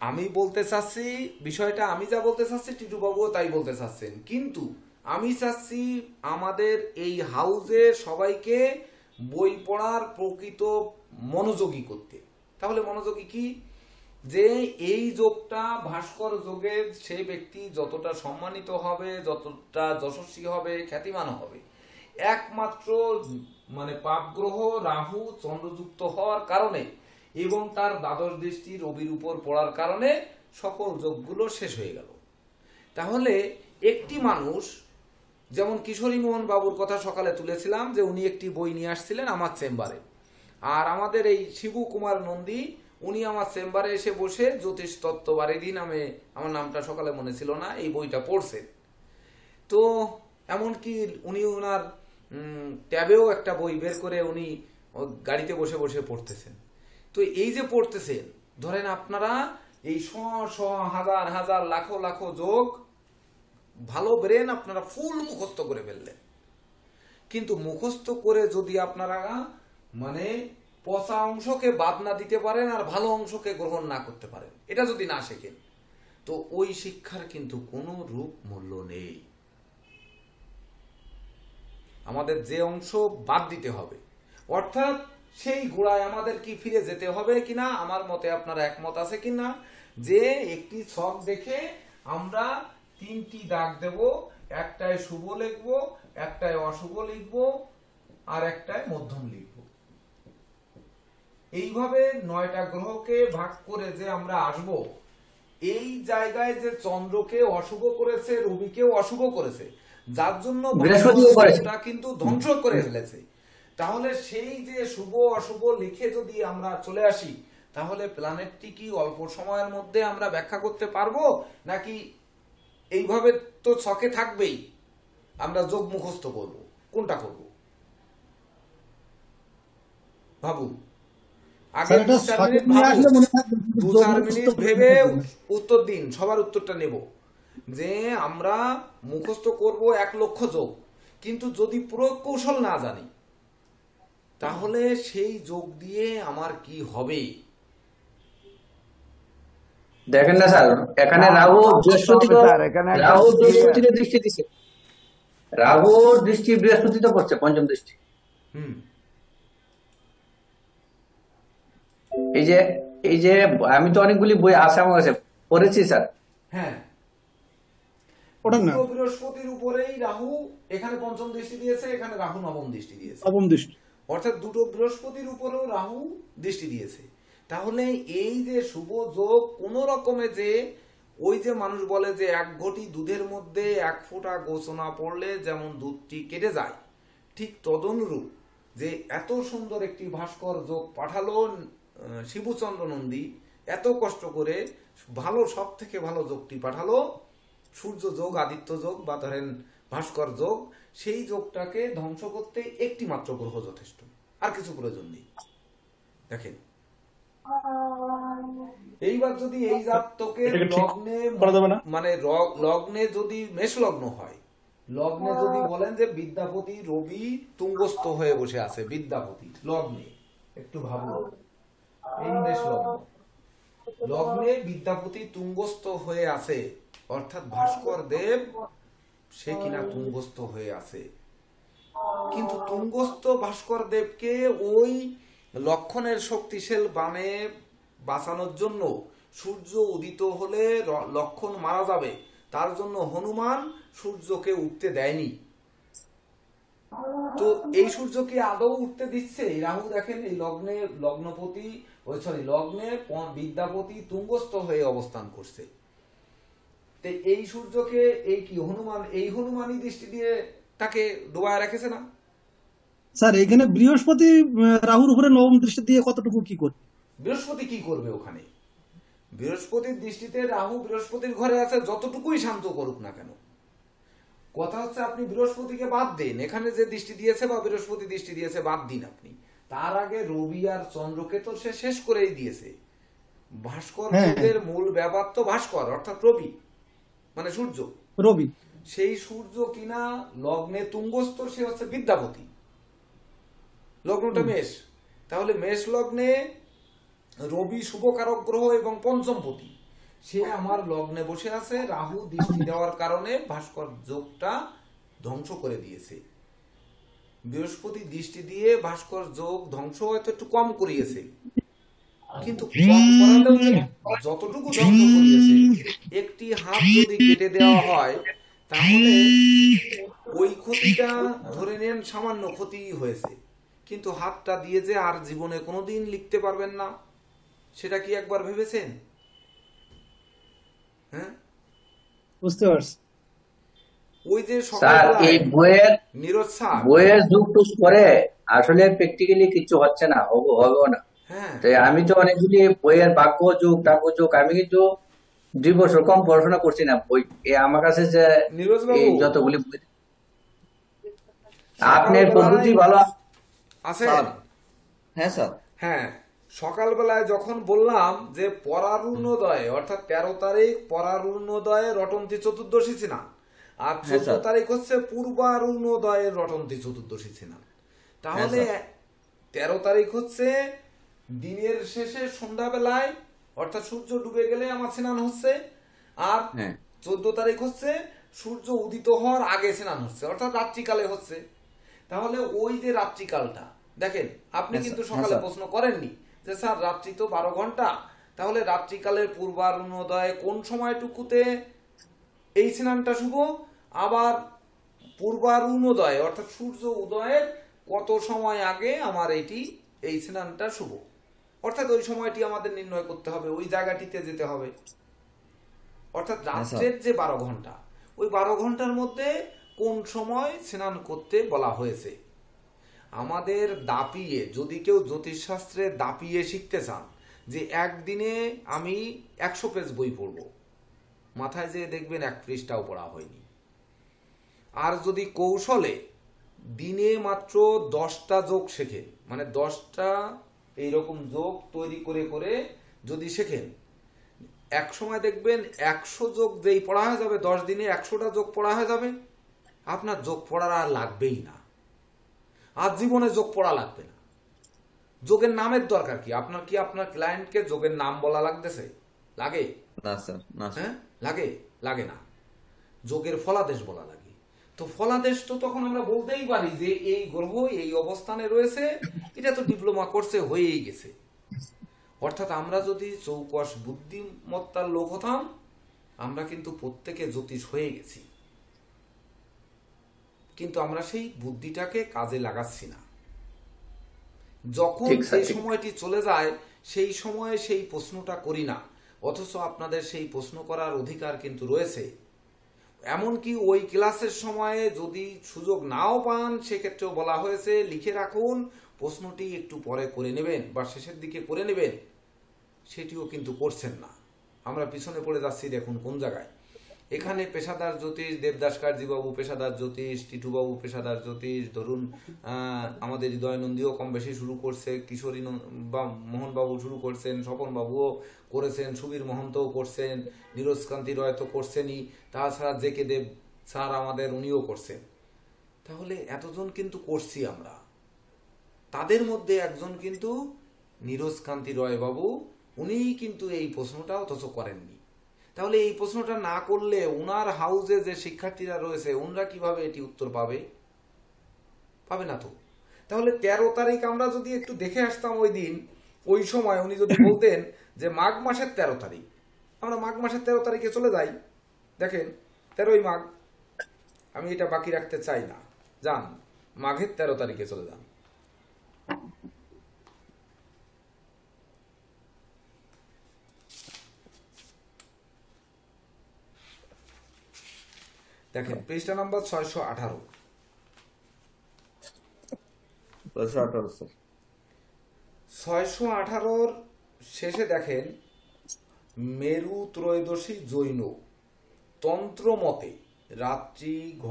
আমি বলতে চাচ্ছি বিষয়টা, আমি যা বলতে চাচ্ছি টিটু বাবুও তাই বলতে চাচ্ছেন, কিন্তু আমি চাচ্ছি আমাদের এই হাউজে সবাইকে বই পড়ার প্রকৃত মনোযোগী করতে। তাহলে মনোযোগী কি? যে এই যোগটা ভাস্কর যোগের সে ব্যক্তি যতটা সম্মানিত হবে, যতটা যশস্বী হবে, খ্যাতিমান হবে, একমাত্র মানে পাপগ্রহ রাহু চন্দ্রযুক্ত হওয়ার কারণে এবং তার দ্বাদশ দৃষ্টি রবির উপর পড়ার কারণে সকল যোগগুলো শেষ হয়ে গেল। তাহলে একটি মানুষ, যেমন কিশোরী মোহন বাবুর কথা সকালে তুলেছিলাম যে উনি একটি বই নিয়ে আসছিলেন আমার চেম্বারে, আর আমাদের এই শিবু কুমার নন্দী উনি আমার চেম্বারে এসে বসে জ্যোতিষ তত্ত্ব বারিধি নামে, আমার নামটা সকালে মনে ছিল না, এই বইটা পড়ছেন। তো এমনকি উনি ওনার ট্যাবেও একটা বই বের করে উনি গাড়িতে বসে বসে পড়তেছেন। তো এই যে পড়তেছেন, ধরেন আপনারা এই হাজার হাজার লাখো লাখো যোগ, ভালো ব্রেন আপনারা ফুল মুখস্থ করে ফেললেন, কিন্তু মুখস্থ করে যদি আপনারা মানে পচা অংশকে বাদ না দিতে পারেন আর ভালো অংশকে গ্রহণ না করতে পারেন, এটা যদি না শেখেন, তো ওই শিক্ষার কিন্তু কোনো রূপ মূল্য নেই। আমাদের যে অংশ বাদ দিতে হবে, অর্থাৎ সেই গোড়ায় আমাদের কি ফিরে যেতে হবে কিনা, আমার মতে আপনারা একমত আছে কিনা, যে একটি ছক দেখে আমরা 3টি দাগ দেব, একটায় শুভ লিখব, একটায় অশুভ লিখব, আর একটায় মধ্যম লিখব। এইভাবে 9টা গ্রহকে ভাগ করে যে আমরা আসব, এই জায়গায় যে চন্দ্রকে অশুভ করেছে, রবিকেও অশুভ করেছে, যার জন্য কিন্তু ধ্বংস করে ফেলেছে। তাহলে সেই যে শুভ অশুভ লিখে যদি আমরা চলে আসি, তাহলে প্ল্যানেটটি কি অল্প সময়ের মধ্যে আমরা ব্যাখ্যা করতে পারবো, নাকি এইভাবে তো ছকে থাকবেই, আমরা যোগ মুখস্থ করব? কোনটা করব ভাবুন। আগে স্যার, এটা 2-4 ছকে মিনিট নিয়ে আসলে মনে থাকবে, 2-4 যোগ মিনিট মুখস্থ করে ভেবে মনে থাকবে না। উত্তর দিন, সবার উত্তরটা নেব। যে আমরা মুখস্থ করব 1 লক্ষ যোগ, কিন্তু যদি প্রয়োগ কৌশল না জানি, তাহলে সেই যোগ দিয়ে আমার কি হবে? দেখেন না স্যার, এখানে রাহু বৃহস্পতিতে দৃষ্টি দিছে, রাহুর দৃষ্টি বৃহস্পতিতে পড়ছে, পঞ্চম দৃষ্টি। এই যে আমি তো অনেকগুলি বই আছে আমার কাছে, পড়েছি স্যার। হ্যাঁ, ওটা না, দুটো বৃহস্পতির উপরেই রাহু এখানে পঞ্চম দৃষ্টি দিয়েছে, এখানে রাহু নবম দৃষ্টি দিয়েছে, নবম দৃষ্টি, অর্থাৎ দুটো বৃহস্পতির উপরেও রাহু দৃষ্টি দিয়েছে। তাহলে এই যে শুভ যোগ, কোন রকমে যে ওই যে মানুষ বলে যে 1 ঘটি দুধের মধ্যে 1 ফোঁটা গোচনা পড়লে যেমন দুধটি কেটে যায়, ঠিক তদনুরূপ যে এত সুন্দর একটি ভাস্কর যোগ পাঠালো শিবুচন্দ্র নন্দী, এত কষ্ট করে ভালো, সব থেকে ভালো যোগটি পাঠালো, সূর্য যোগ, আদিত্য যোগ বা ধরেন ভাস্কর যোগ। সেই যোগটাকে ধ্বংস করতে একটি মাত্র গ্রহ যথেষ্ট, আর কিছু প্রয়োজন নেই। দেখেন, এইবার যদি এই জাতকের লগ্নে, মানে লগ্নে যদি মেষ লগ্ন হয়, লগ্নে যদি বলেন যে বিদ্যাপতি রবি তুঙ্গস্থ হয়ে বসে আছে, বিদ্যাপতি লগ্নে, একটু ভাবুন, এই মেষ লগ্ন, লগ্নে বিদ্যাপতি তুঙ্গস্থ হয়ে আছে, অর্থাৎ ভাস্কর দেব সে কিনা তুঙ্গস্থ হয়ে আছে। কিন্তু তুঙ্গস্থ ভাস্কর দেবকে ওই লক্ষণের শক্তিশাল বাণে বাঁচানোর জন্য সূর্য উদিত হলে লক্ষণ মারা যাবে, তার জন্য হনুমান সূর্যকে উঠতে দেয়নি। তো এই সূর্যকে আদৌ উঠতে দিচ্ছে? রাহু দেখেন এই লগ্নে, লগ্নপতি লগ্নে বিদ্যাপতি তুঙ্গস্থ হয়ে অবস্থান করছে। এই সূর্যকে এই কি হনুমান, এই হনুমানই দৃষ্টি দিয়ে তাকে ডোবায় রেখেছে না? স্যার এখানে বৃহস্পতি রাহুর উপরে নবম দৃষ্টি দিয়ে কতটুকু কি করবে? বৃহস্পতি কি করবে ওখানে? বৃহস্পতির দৃষ্টিতে রাহু বৃহস্পতির ঘরে আছে, যতটুকুই শান্ত করুক না কেন। কথা হচ্ছে আপনি বৃহস্পতিকে বাদ দেন, এখানে যে দৃষ্টি দিয়েছে বা বৃহস্পতি দৃষ্টি দিয়েছে বাদ দিন আপনি, তার আগে রবি আর চন্দ্রকে তো সে শেষ করেই দিয়েছে। ভাস্কর যুগের মূল ব্যাপার তো ভাস্কর, অর্থাৎ রবি মানে সূর্য, রবি। সেই সূর্য কিনা লগ্নে তুঙ্গস্থ, সে হচ্ছে বিদ্যাপতি, লগ্নটা মেষ। তাহলে মেষ লগ্নে রবি শুভকারক গ্রহ এবং পঞ্চমপতি, সে আমার লগ্নে বসে আছে, রাহু দৃষ্টি দেওয়ার কারণে ভাস্কর যোগটা ধ্বংস করে দিয়েছে। বৃহস্পতি দৃষ্টি দিয়ে ভাস্কর যোগ ধ্বংস হয়তো একটু কম করিয়েছে, কিন্তু কম করালেও যতটুকু ধ্বংস করিয়েছে, একটি হাত যদি কেটে দেওয়া হয় তাহলে ওই ক্ষতিটা ধরে নেন সামান্য ক্ষতি হয়েছে, কিন্তু হাতটা দিয়ে যে আর জীবনে কোনোদিন লিখতে পারবেন না, সেটা কি একবার ভেবেছেন? হ্যাঁ, বুঝতে পারছি। ওই যে এই বইয়ের যুগ টুস করে আসলে প্র্যাকটিক্যালি কিছু হচ্ছে না, হবেও না। আমি তো অনেকগুলি বইয়ের বাক্য যুগ টাক্য যুগ, আমি কিন্তু 2 বছর কম পড়াশোনা করছি না বই, আমার কাছে যে যতগুলি বই, আপনার পদ্ধতি ভালো আছে। হ্যাঁ স্যার, হ্যাঁ, সকালবেলায় যখন বললাম যে পরারুণোদয়, অর্থাৎ 13 তারিখ পরারুণোদয়ে রটন্তী চতুর্দশী স্নান, আর 14 তারিখ হচ্ছে পূর্বারুণোদয়ের রটন্তী চতুর্দশী স্নান। তাহলে 13 তারিখ হচ্ছে দিনের শেষে সন্ধ্যাবেলায়, অর্থাৎ সূর্য ডুবে গেলে আমার স্নান হচ্ছে, আর 14 তারিখ হচ্ছে সূর্য উদিত হওয়ার আগে স্নান হচ্ছে, অর্থাৎ রাত্রিকালে হচ্ছে। তাহলে ওই যে রাত্রিকালটা দেখেন, আপনি কিন্তু সকালে প্রশ্ন করেননি যে স্যার রাত্রি তো 12 ঘন্টা, তাহলে রাত্রিকালের পূর্বারুণোদয় কোন সময়টুকুতে এই স্নানটা শুভ, আবার পূর্বারুণোদয় অর্থাৎ সূর্য উদয়ের কত সময় আগে আমার এই স্নানটা শুভ, অর্থাৎ ওই সময়টি আমাদের নির্ণয় করতে হবে, ওই জায়গাটিতে যেতে হবে। অর্থাৎ রাত্রের যে 12 ঘন্টা, ওই 12 ঘন্টার মধ্যে কোন সময় স্নান করতে বলা হয়েছে। আমাদের দাপিয়ে, যদি কেউ জ্যোতিষশাস্ত্রে দাপিয়ে শিখতে চান যে একদিনে আমি 100 পেজ বই পড়ব, মাথায় যেয়ে দেখবেন 1 পৃষ্ঠাও পড়া হয়নি। আর যদি কৌশলে দিনে মাত্র 10টা যোগ শেখেন, মানে 10টা এইরকম যোগ তৈরি করে করে যদি শেখেন, এক সময় দেখবেন 100 যোগ যেই পড়া হয়ে যাবে, 10 দিনে 100টা যোগ পড়া হয়ে যাবে, আপনার যোগ পড়ার আর লাগবেই না, আর জীবনে যোগ পড়া লাগবে না। যোগের নামের দরকার কি? আপনার কি আপনার ক্লায়েন্টকে যোগের নাম বলা লাগতেছে? লাগে না স্যার, না স্যার। হ্যাঁ, লাগে? লাগে না। যোগের ফলাদেশ বলা লাগে। তো ফলাদেশ তো তখন আমরা বলতেই পারি যে এই গ্রহ এই অবস্থানে রয়েছে, এটা তো ডিপ্লোমা কোর্সে হয়েই গেছে। অর্থাৎ আমরা যদি চৌকস বুদ্ধিমত্তার লোক হতাম, আমরা কিন্তু প্রত্যেকে জ্যোতিষ হয়ে গেছি, কিন্তু আমরা সেই বুদ্ধিটাকে কাজে লাগাচ্ছি না। যখন সেই সময়টি চলে যায়, সেই সময়ে সেই প্রশ্নটা করি না, অথচ আপনাদের সেই প্রশ্ন করার অধিকার কিন্তু রয়েছে। এমনকি ওই ক্লাসের সময়ে যদি সুযোগ নাও পান, সেক্ষেত্রেও বলা হয়েছে লিখে রাখুন, প্রশ্নটি একটু পরে করে নেবেন বা শেষের দিকে করে নেবেন, সেটিও কিন্তু করছেন না। আমরা পিছনে পড়ে যাচ্ছি, দেখুন কোন জায়গায়। এখানে পেশাদার জ্যোতিষ, দেবদাস কার্জিবাবু পেশাদার জ্যোতিষ, টিটুবাবু পেশাদার জ্যোতিষ, ধরুন আমাদের হৃদয়নন্দীও কম বেশি শুরু করছে, কিশোরী বা মোহনবাবু শুরু করছেন, স্বপনবাবুও করেছেন, সুবীর মহন্তও করছেন, নীরজকান্তি রয় তো করছেনই, তাছাড়া জেকে দেব স্যার আমাদের উনিও করছেন। তাহলে এতজন কিন্তু করছি আমরা, তাদের মধ্যে একজন কিন্তু নীরজকান্তি রয় বাবু, উনিই কিন্তু এই প্রশ্নটা অথচ করেননি। তাহলে এই প্রশ্নটা না করলে উনার হাউসে যে শিক্ষার্থীরা রয়েছে, উনরা কিভাবে এটি উত্তর পাবে? পাবে না তো। তাহলে 13 তারিখ আমরা যদি একটু দেখে আসতাম ওই দিন, ওই সময় উনি যদি বলতেন যে মাঘ মাসের 13 তারিখ, আমরা মাঘ মাসের 13 তারিখে চলে যাই। দেখেন 13ই মাঘ, আমি এটা বাকি রাখতে চাই না, যান মাঘের 13 তারিখে চলে যান। দেখেন পৃষ্ঠা নাম্বার 618। 618 শেষে দেখেন মেরু ত্রয়োদশী জৈন তন্ত্র মতে রাত্রি ঘ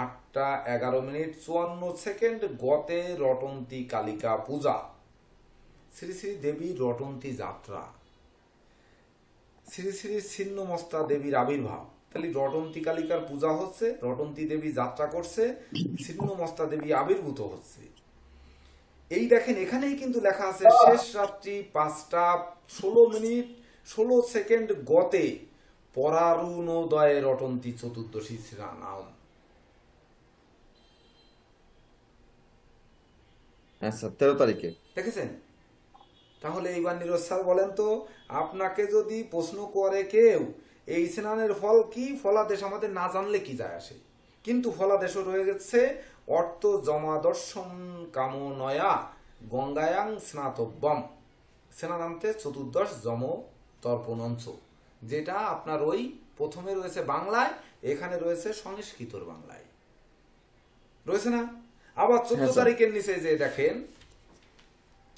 8টা 11 মিনিট 54 সেকেন্ড গতে রটন্তী কালিকা পূজা, শ্রী শ্রী দেবী রটন্তী যাত্রা, শ্রী শ্রী ছিন্নমস্তা দেবীর আবির্ভাব। তাহলে রটন্তী কালিকার পূজা হচ্ছে, রটন্তী দেবী যাত্রা করছে, ছিন্নমস্তা দেবী আবির্ভূত হচ্ছে। এই দেখেন এখানেই কিন্তু লেখা আছে শেষ রাত্রি 5টা 16 মিনিট 16 সেকেন্ড গতে পরারুণোদয়ে রটন্তী চতুর্দশী শ্রীনাম। আচ্ছা, 13 তারিখে দেখেছেন? তাহলে এইবার নীরজ স্যার বলেন তো, আপনাকে যদি প্রশ্ন করে কেউ এই স্নানের ফল কি, ফলাদেশ আমাদের না জানলে কি যায় আসে, কিন্তু ফলাদেশও রয়ে গেছে অর্থ জমা দর্শন কামনয়া গঙ্গায়াং স্নাতব্যম স্নানান্তে চতুর্দশ যম তর্পণঞ্চ, যেটা আপনার ওই প্রথমে রয়েছে বাংলায়, এখানে রয়েছে সংস্কৃতর বাংলায় রয়েছে না। আবার 14 তারিখের নিচে যে দেখেন,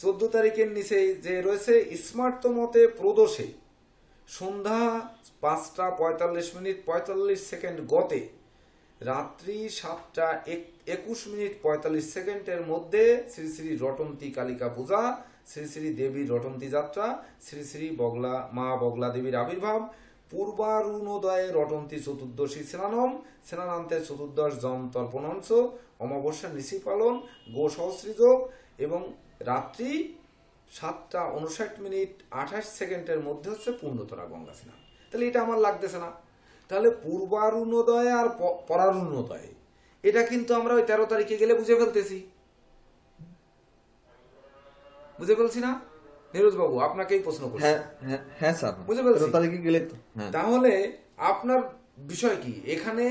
14 তারিখের নিচে যে রয়েছে স্মার্ত মতে প্রদোষে সন্ধ্যা 5টা 45 মিনিট 45 সেকেন্ড গতে রাত্রি 7টা 21 মিনিট 45 সেকেন্ডের মধ্যে শ্রী শ্রী রটন্তী কালিকা পূজা, শ্রী শ্রী দেবী রটন্তী যাত্রা, শ্রী শ্রী বগলা মা বগলা দেবীর আবির্ভাব, পূর্বারুণোদয়ে রটন্তী চতুর্দশী স্নানম স্নানান্তে চতুর্দশ যম তর্পণঞ্চ, অমাবস্যা নিশি পালন, গো সহস্রী যোগ এবং রাত্রি 7টা 59 মিনিট 28 সেকেন্ডের মধ্যে হচ্ছে পূর্ণতরা গঙ্গা স্নান। তাহলে এটা আমার লাগতেছে না। তাহলে পূর্বারুণোদয়ে আর পরারুণোদয়ে এটা কিন্তু আমরা ওই 13 তারিখে গেলে বুঝে ফেলতেছি, বুঝে ফেলছি না নীরজ বাবু? আপনাকেই প্রশ্ন করছি। হ্যাঁ স্যার, বুঝে ফেলছি। 13 তারিখে গেলে তো। তাহলে আপনার বিষয় কি? এখানে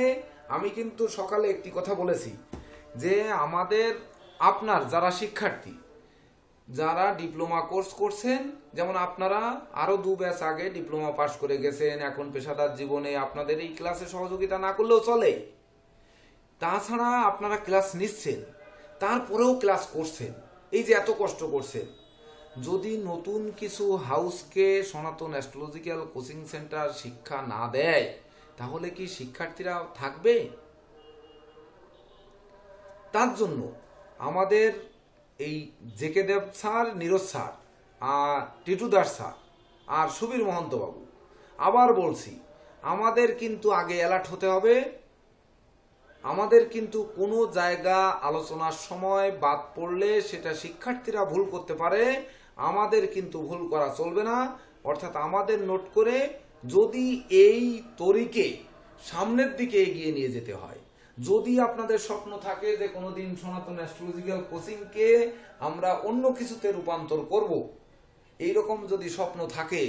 আমি কিন্তু সকালে একটি কথা বলেছি যে আমাদের আপনার যারা শিক্ষার্থী, যারা ডিপ্লোমা কোর্স করছেন, যেমন আপনারা আরো 2 ব্যাচ আগে ডিপ্লোমা পাশ করে গেছেন, এখন পেশাদার জীবনে আপনাদের এই ক্লাসে সহযোগিতা না করলেও চলে, তাছাড়া আপনারা ক্লাস নিচ্ছেন, তারপরেও ক্লাস করছেন, এই যে এত কষ্ট করছেন, যদি নতুন কিছু হাউসকে সনাতন অ্যাস্ট্রোলজিক্যাল কোচিং সেন্টার শিক্ষা না দেয় তাহলে কি শিক্ষার্থীরা থাকবে? তার জন্য আমাদের এই জেকে দেব স্যার, নীরজ স্যার, আর টিটু দাস স্যার আর সুবীর মহন্ত বাবু, আবার বলছি, আমাদের কিন্তু আগে অ্যালার্ট হতে হবে। আমাদের কিন্তু কোনো জায়গা আলোচনার সময় বাদ পড়লে সেটা শিক্ষার্থীরা ভুল করতে পারে, আমাদের কিন্তু ভুল করা চলবে না। অর্থাৎ আমাদের নোট করে যদি এই তরিকে সামনের দিকে এগিয়ে নিয়ে যেতে হয়, যদি আপনাদের স্বপ্ন থাকে যে কোনোদিন সনাতন অ্যাস্ট্রোলজিক্যাল কোচিংকে আমরা অন্য কিছুতে রূপান্তর করব, এইরকম যদি স্বপ্ন থাকে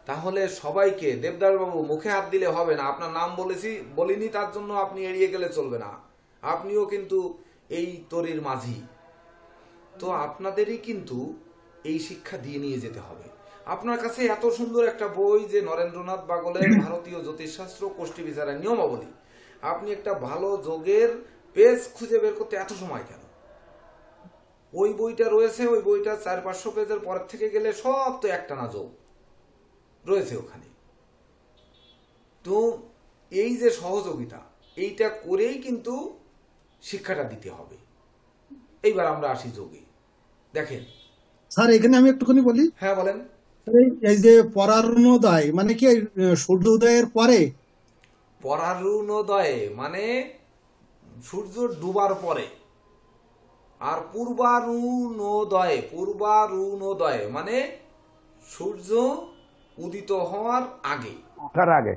তাহলে সবাইকে, দেবদাস বাবু মুখে হাত দিলে হবে না, আপনার নাম বলিনি তার জন্য আপনি এড়িয়ে গেলে চলবে না, আপনিও কিন্তু এই তরির মাঝি, তো আপনাদেরই কিন্তু এই শিক্ষা দিয়ে নিয়ে যেতে হবে। আপনার কাছে এত সুন্দর একটা বই যে নরেন্দ্রনাথ বাগলের ভারতীয় জ্যোতিষশাস্ত্র কোষ্ঠী বিচারের নিয়মাবলী, আপনি একটা ভালো যোগের পেজ খুঁজে বের করতে এত সময় কেন? ওই বইটা রয়েছে, ওই বইটা 400-500 পেজের পরের থেকে গেলে সব তো একটানা যোগ রয়েছে ওখানে। তো এই যে সহযোগিতা, এইটা করেই কিন্তু শিক্ষাটা দিতে হবে। এইবার আমরা আসি যোগে। দেখেন স্যার, এখানে আমি একটুখানি বলি। হ্যাঁ বলেন। এই যে পরারুণোদয় মানে কি সূর্য উদয়ের পরে? পরারুণোদয়ে মানে সূর্য ডুবার পরে, আর পূর্বারুণোদয়ে মানে সূর্য উদিত হওয়ার আগে। ওঠার আগে।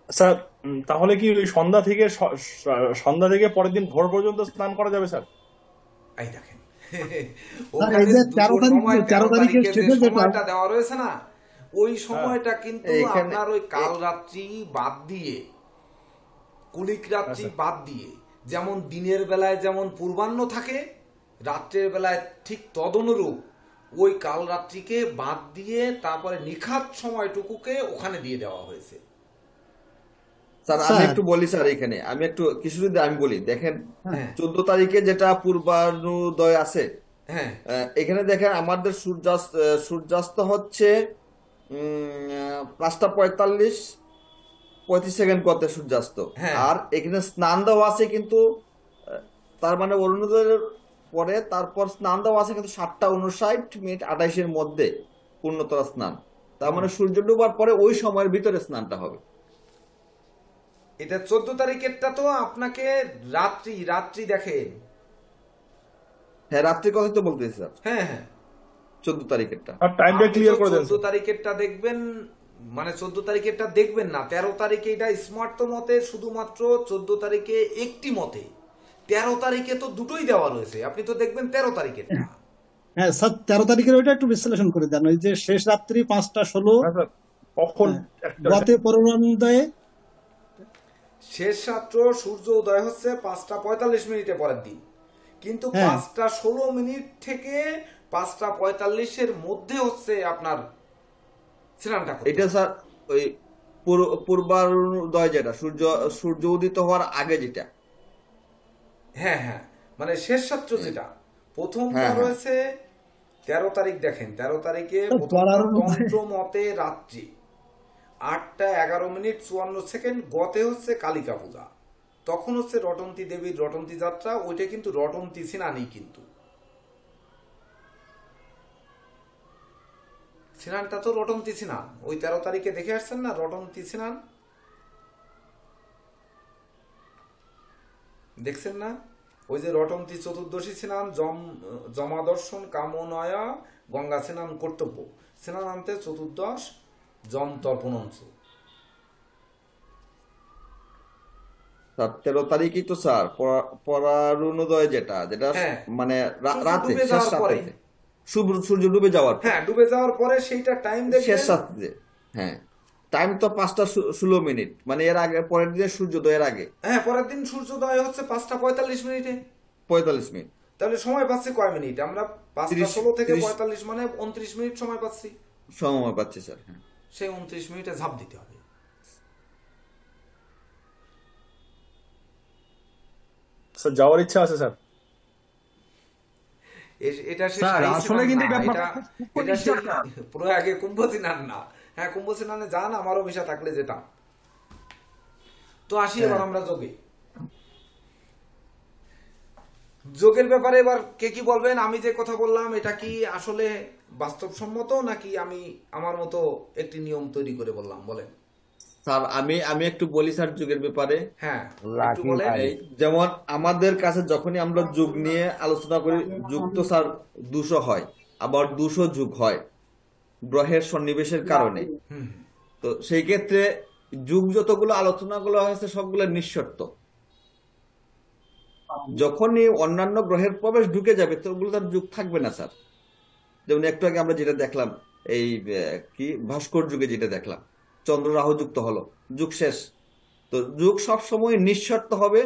স্যার, তাহলে কি ওই সন্ধ্যা থেকে পরের দিন ভোর পর্যন্ত স্নান করা যাবে স্যার? এই দেখেন সময়টা দেওয়া রয়েছে না, ওই সময়টা কিন্তু আপনার ওই কাল রাত্রি বাদ দিয়ে, কুলিক রাত্রি বাদ দিয়ে, যেমন দিনের বেলায় যেমন পূর্বাহ্ন থাকে, রাত্রের বেলায় ঠিক তদনুরূপ ওই কাল রাত্রিকে বাদ দিয়ে তারপরে নিখাত সময়টুকুকে ওখানে দিয়ে দেওয়া হয়েছে। স্যার আমি একটু বলি স্যার, এখানে আমি একটু কিছু যদি আমি বলি, দেখেন 14 তারিখে যেটা পূর্বানুদয় আছে, এখানে দেখেন আমাদের সূর্যাস্ত হচ্ছে 5:45 করতে সূর্যাস্ত, আর এখানে স্নান দেওয়া আছে কিন্তু, তার মানে অরুণোদয়ের পরে তারপর স্নান দেওয়া আছে কিন্তু 7:59 মধ্যে পূর্ণতরা স্নান, তার মানে সূর্য ডুবার পরে ওই সময়ের ভিতরে স্নানটা হবে। এটা 14 তারিখেরটা তো আপনাকে রাত্রি দেখেন। হ্যাঁ, রাত্রির কথাই তো বলতেছি স্যার। হ্যাঁ হ্যাঁ, 14 তারিখেরটা টাইমটা ক্লিয়ার করে দেন। 14 তারিখেরটা দেখবেন, মানে 14 তারিখেরটা দেখবেন না, 13 তারিখে এটা স্মার্ট মতে শুধুমাত্র 14 তারিখে একটি মতে, 13 তারিখে তো দুটোই দেওয়া রয়েছে, আপনি তো দেখবেন 13 তারিখের। হ্যাঁ স্যার, 13 তারিখের ওইটা একটু বিশ্লেষণ করে দেন। ওই যে শেষ রাত্রি 5:16 কখন গতে পরারুণোদয়ে, শেষ রাত্র সূর্য উদয় হচ্ছে 5:45 পরের দিন, কিন্তু 5:16 থেকে 5:45 মধ্যে হচ্ছে আপনার স্নানটা। এটা স্যার ওই পূর্বারুণোদয় যেটা সূর্য উদিত হওয়ার আগে যেটা, হ্যাঁ হ্যাঁ, মানে শেষ রাত্র যেটা প্রথমটা রয়েছে 13 তারিখ। দেখেন 13 তারিখে তন্ত্র মতে রাত্রি 8:11:54 গতে হচ্ছে কালিকা পূজা, তখন হচ্ছে রটন্তী দেবীর রটন্তী যাত্রা, ওইটা কিন্তু রটন্তী স্নানই, কিন্তু স্নানটা তো রটন্তী স্নান, ওই 13 তারিখে দেখে আসছেন না রটন্তী স্নান, দেখছেন না? ওই যে রটন্তী চতুর্দশী স্নান, জমাদর্শন কামনয়া গঙ্গা স্নান কর্তব্য, স্নানান্তে চতুর্দশ জম তর্পণঞ্চ। 13 তারিখই তো স্যার পরারুণোদয় যেটা মানে রাতে শেষ রাতে সূর্য ডুবে যাওয়ার, হ্যাঁ ডুবে যাওয়ার পরে সেইটা টাইম দেখে শেষ রাতে। হ্যাঁ, টাইম তো 5:16, মানে এর আগে, পরের দিন সূর্যোদয়ের আগে। হ্যাঁ, পরের দিন সূর্যোদয় হচ্ছে 5:45। 45 মিনিট। তাহলে সময় পাচ্ছি কয় মিনিট আমরা? 5:16 থেকে 45 মানে 29 মিনিট সময় পাচ্ছি। সময় পাচ্ছি স্যার। হ্যাঁ, সেই 29 মিনিটে ঝাঁপ দিতে হবে। স্যার যাওয়ার ইচ্ছা আছে স্যার। এটা সে স্যার, শাহী আসলে সিনান কিন্তু না, এটা এটা খুব এটা সে দরকার। প্রয়াগে কুম্ভ সিনান না। হ্যাঁ, কুম্ভ সিনানে যান, আমারও ভিসা থাকলে যেতাম। তো আসি এবার আমরা যোগে। যোগের ব্যাপারে এবার কে কি বলবেন? আমি যে কথা বললাম এটা কি আসলে বাস্তবসম্মত, নাকি আমি আমার মতো একটি নিয়ম তৈরি করে বললাম? বলেন স্যার, আমি একটু বলি স্যার যুগের ব্যাপারে। হ্যাঁ, একটু লাকি বলেন। ভাই। এই যেমন আমাদের কাছে যখনই আমরা যুগ নিয়ে আলোচনা করি, যুগ তো স্যার 200 হয়, আবার 200 যুগ হয় গ্রহের সন্নিবেশের কারণে। হুম, তো সেই ক্ষেত্রে যুগ যতগুলো আলোচনাগুলো হয়েছে সবগুলো নিঃশর্ত। যখনই অন্যান্য গ্রহের প্রবেশ ঢুকে যাবে তো ওগুলো তার যুগ থাকবে না স্যার। যেমন একটু আগে আমরা যেটা দেখলাম, এই কি ভাস্কর যুগে যেটা দেখলাম, চন্দ্র রাহু যুক্ত হলো, যুগ শেষ। তো যুগ সব সময় নিঃশর্ত হবে,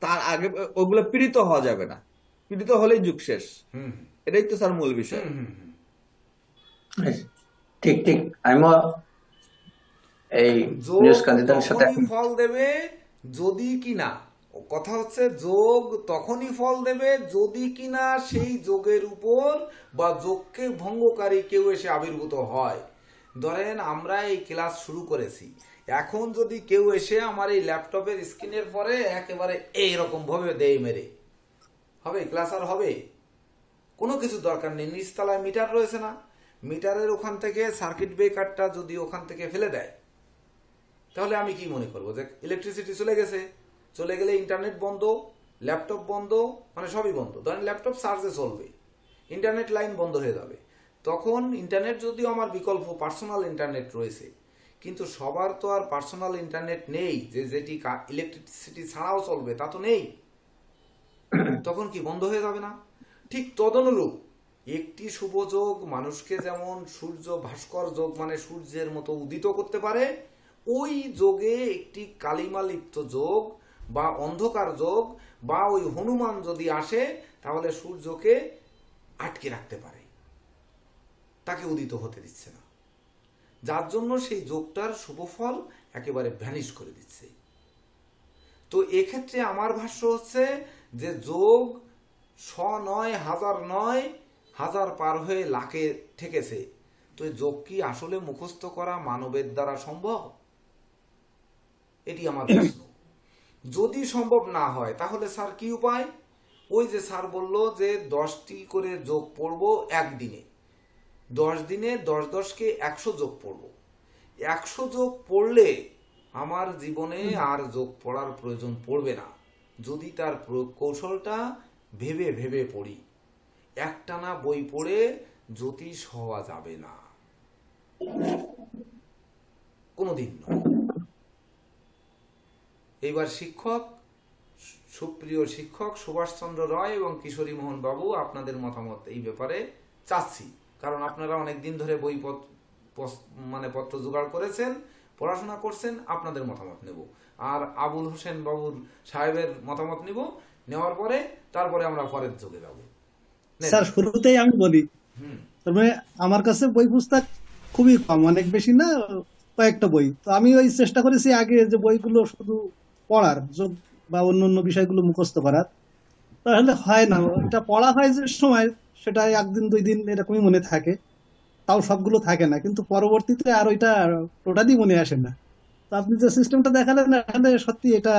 তার আগে ওগুলো পীড়িত হওয়া যাবে না, পীড়িত হলেই যুগ শেষ। হুম, এটাই তো স্যার মূল বিষয়। হুম, হুম, হুম। ঠিক ঠিক, আমিও এই যোগ নিউজ কান্দিদার সাথে তখনই ফল দেবে যদি কিনা, কথা হচ্ছে যোগ তখনই ফল দেবে যদি কিনা সেই যোগের উপর বা যোগকে ভঙ্গকারী কেউ এসে আবির্ভূত হয়। ধরেন আমরা এই ক্লাস শুরু করেছি, এখন যদি কেউ এসে আমার এই ল্যাপটপের স্ক্রিনের পরে একেবারে এইরকম ভাবে দেয় মেরে, হবে ক্লাস? আর হবে? কোনো কিছু দরকার নেই। নিচতলায় মিটার রয়েছে না, মিটারের ওখান থেকে সার্কিট ব্রেকারটা যদি ওখান থেকে ফেলে দেয়, তাহলে আমি কি মনে করবো যে ইলেকট্রিসিটি চলে গেছে? চলে গেলে ইন্টারনেট বন্ধ, ল্যাপটপ বন্ধ, মানে সবই বন্ধ। ধরেন ল্যাপটপ চার্জে চলবে, ইন্টারনেট লাইন বন্ধ হয়ে যাবে। তখন ইন্টারনেট যদিও আমার বিকল্প পার্সোনাল ইন্টারনেট রয়েছে, কিন্তু সবার তো আর পার্সোনাল ইন্টারনেট নেই যে যেটি ইলেকট্রিসিটি ছাড়াও চলবে, তা তো নেই। তখন কি বন্ধ হয়ে যাবে না? ঠিক তদনুরূপ একটি শুভ যোগ মানুষকে যেমন সূর্য ভাস্কর যোগ মানে সূর্যের মতো উদিত করতে পারে, ওই যোগে একটি কালিমা লিপ্ত যোগ বা অন্ধকার যোগ বা ওই হনুমান যদি আসে, তাহলে সূর্যকে আটকে রাখতে পারে, তাকে উদিত হতে দিচ্ছে না, যার জন্য সেই যোগটার শুভ ফল একেবারে ভ্যানিশ করে দিচ্ছে। তো এক্ষেত্রে আমার ভাষ্য হচ্ছে যে যোগ 100 নয়, 1000 নয়, 1000 পার হয়ে লাখে ঠেকেছে। তো এই যোগ কি আসলে মুখস্থ করা মানবের দ্বারা সম্ভব? এটি আমার প্রশ্ন। যদি সম্ভব না হয় তাহলে স্যার কি উপায়? ওই যে স্যার বলল যে 10টি করে যোগ পড়বো একদিনে, 10 দিনে 10 10কে 100 যোগ পড়বো। 100 যোগ পড়লে আমার জীবনে আর যোগ পড়ার প্রয়োজন পড়বে না, যদি তার কৌশলটা ভেবে ভেবে পড়ি। একটানা বই পড়ে জ্যোতিষ হওয়া যাবে না, কোনোদিন নয়। এইবার শিক্ষক, সুপ্রিয় শিক্ষক সুভাষচন্দ্র রয় এবং কিশোরী মোহন বাবু, আপনাদের মতামত এই ব্যাপারে চাচ্ছি, কারণ আপনারা অনেকদিন ধরে বই পত্র জোগাড় করেছেন, পড়াশোনা করছেন, আপনাদের মতামত নেব। আর আবুল হোসেন বাবুর সাহেবের মতামত নিব, নেওয়ার পরে তারপরে আমরা পরের যুগে যাব। স্যার, শুরুতেই আমি বলি, তবে আমার কাছে বই পুস্তক খুবই কম, অনেক বেশি না, কয়েকটা বই। তো আমি ওই চেষ্টা করেছি আগে যে বইগুলো শুধু পড়ার যোগ বা অন্য বিষয়গুলো মুখস্থ করার, তাহলে হয় না। এটা পড়া হয় যে সময়, সেটা 1 দিন 2 দিন এরকমই মনে থাকে, তাও সবগুলো থাকে না, কিন্তু পরবর্তীতে আর ওইটা টোটালি মনে আসে না। তো আপনি যে সিস্টেমটা দেখালেন, আসলে সত্যি এটা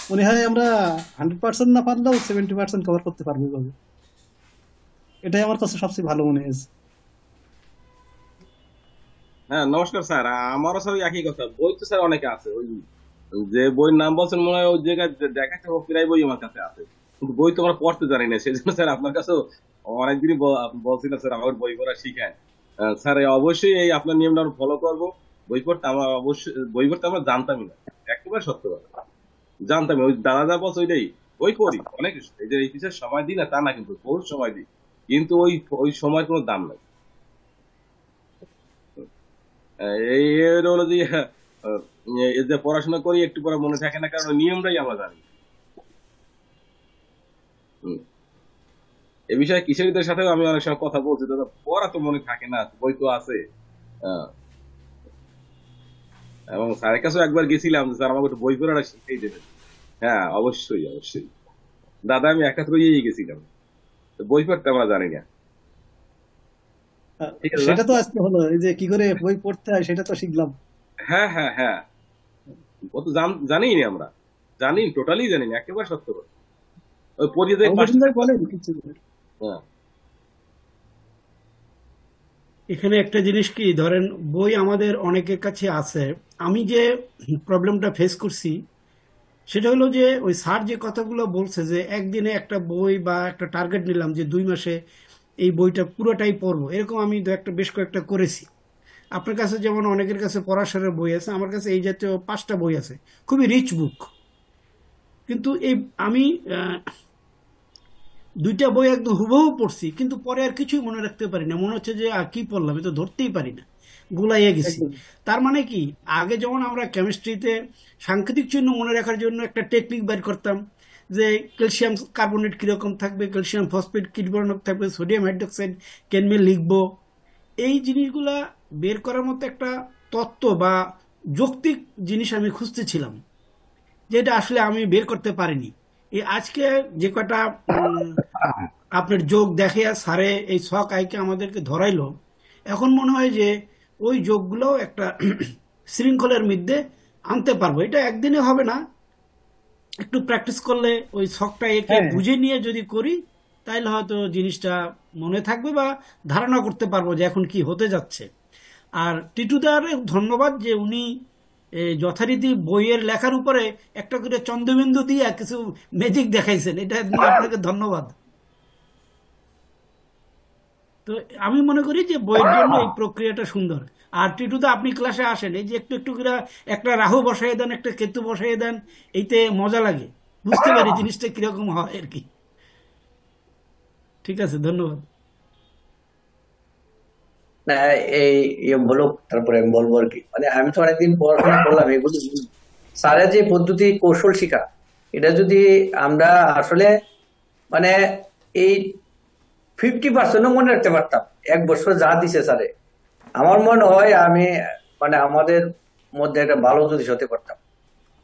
মনে হয় আমরা 100% না পারলেও 70% কভার করতে পারবো এভাবে। এটাই আমার কাছে সবচেয়ে ভালো মনে হয়েছে। হ্যাঁ, নমস্কার স্যার। আমারও স্যার একই কথা। বই তো স্যার অনেকে আছে, ওই যে বইয়ের নাম বলছেন মনে হয় ওই জায়গায় দেখাচ্ছে, প্রায় বই আমার কাছে আছে, কিন্তু বই তো আমরা পড়তে জানি না। সেই জন্য স্যার আপনার কাছেও অনেকদিনই বলছিলাম স্যার আমার বই পড়া শিখায়। স্যার অবশ্যই এই আপনার নিয়মটা আমরা ফলো করবো। বই পড়তে আমরা অবশ্যই, বই পড়তে আমরা জানতামই না, একেবারে সত্য কথা, জানতাম ওই দাদা যা বলছে ওইটাই বই পড়ি অনেক। এই যে এই পিছিয়ে সময় দিই না তা না, কিন্তু বহুত সময় দিই, কিন্তু ওই সময়ের কোনো দাম নাই। এই হলো যে পড়াশোনা করি একটু পরে মনে থাকে না, কারণ নিয়মটাই আমরা জানি। এ বিষয়ে কিশোরীদের সাথেও আমি অনেক সময় কথা বলছি, দাদা পড়া তো মনে থাকে না, বই তো আছে। এবং স্যারের কাছেও একবার গেছিলাম, স্যার আমাকে একটু বই পড়াটা শিখিয়ে দেবেন। হ্যাঁ, অবশ্যই অবশ্যই দাদা, আমি একাত্রই গেছিলাম। বই পড়তে আমরা জানি না, ঠিক আছে না? সেটা তো আজকে হলো, এই যে কি করে বই পড়তে হয় সেটা তো শিখলাম। হ্যাঁ হ্যাঁ হ্যাঁ, ও তো জানি না, আমরা জানি, টোটালি জানি না, একেবারে সত্য কথা। ওই পড়িয়ে দেয় অবশ্যই ভাই বলেন কিছু। হ্যাঁ এখানে একটা জিনিস কি, ধরেন বই আমাদের অনেকের কাছে আছে। আমি যে প্রবলেমটা ফেস করছি সেটা হলো যে ওই স্যার যে কথাগুলো বলছে যে একদিনে একটা বই বা একটা টার্গেট নিলাম যে 2 মাসে এই বইটা পুরোটাই পড়বো, এরকম আমি বেশ কয়েকটা করেছি। আপনার কাছে যেমন অনেকের কাছে পড়াশোনার বই আছে, আমার কাছে এই জাতীয় 5টা বই আছে, খুবই রিচ বুক। কিন্তু এই আমি 2টা বই একদম হুবহু পড়ছি, কিন্তু পরে আর কিছুই মনে রাখতে পারি না, মনে হচ্ছে যে আর কি পড়লাম, এ তো ধরতেই পারি না, গুলাইয়ে গেছি। তার মানে কি, আগে যেমন আমরা কেমিস্ট্রিতে সাংকেতিক চিহ্ন মনে রাখার জন্য একটা টেকনিক বের করতাম যে ক্যালসিয়াম কার্বনেট কীরকম থাকবে, ক্যালসিয়াম ফসফেট কী বর্ণক থাকবে, সোডিয়াম হাইড্রোক্সাইড কেনমে লিখবো, এই জিনিসগুলা বের করার মতো একটা তত্ত্ব বা যৌক্তিক জিনিস আমি খুঁজতেছিলাম, যেটা আসলে আমি বের করতে পারিনি। এই আজকে যে কটা আপনার যোগ দেখে সারে এই শখ আইকে আমাদেরকে ধরাইলো, এখন মনে হয় যে ওই যোগগুলোও একটা শৃঙ্খলের মধ্যে আনতে পারবো। এটা একদিনে হবে না, একটু প্র্যাকটিস করলে ওই শখটা একে বুঝে নিয়ে যদি করি তাহলে হয়তো জিনিসটা মনে থাকবে বা ধারণা করতে পারবো যে এখন কি হতে যাচ্ছে। আর টিটুদার ধন্যবাদ যে উনি যথারীতি বইয়ের লেখার উপরে একটা করে চন্দ্রবিন্দু দিয়ে কিছু ম্যাজিক দেখাইছেন, এটা নিয়ে আপনাকে ধন্যবাদ। তো আমি মনে করি যে বইয়ের জন্য এই প্রক্রিয়াটা সুন্দর। আর টিটুদা আপনি ক্লাসে আসেন, এই যে একটু একটু করে একটা রাহু বসাই দেন, একটা কেতু বসাই দেন, এইতে মজা লাগে, বুঝতে পারি জিনিসটা কিরকম হয় আর কি। ঠিক আছে, ধন্যবাদ। না, এই বলুক তারপরে আমি বলবো আর কি। মানে আমি তো অনেকদিন পড়াশোনা করলাম, এগুলো স্যারের যে পদ্ধতি কৌশল শিখা, এটা যদি আমরা আসলে মানে এই 50% মনে রাখতে পারতাম, 1 বছর যা দিছে স্যারে, আমার মনে হয় আমি মানে আমাদের মধ্যে একটা ভালো জ্যোতিষ হতে পারতাম।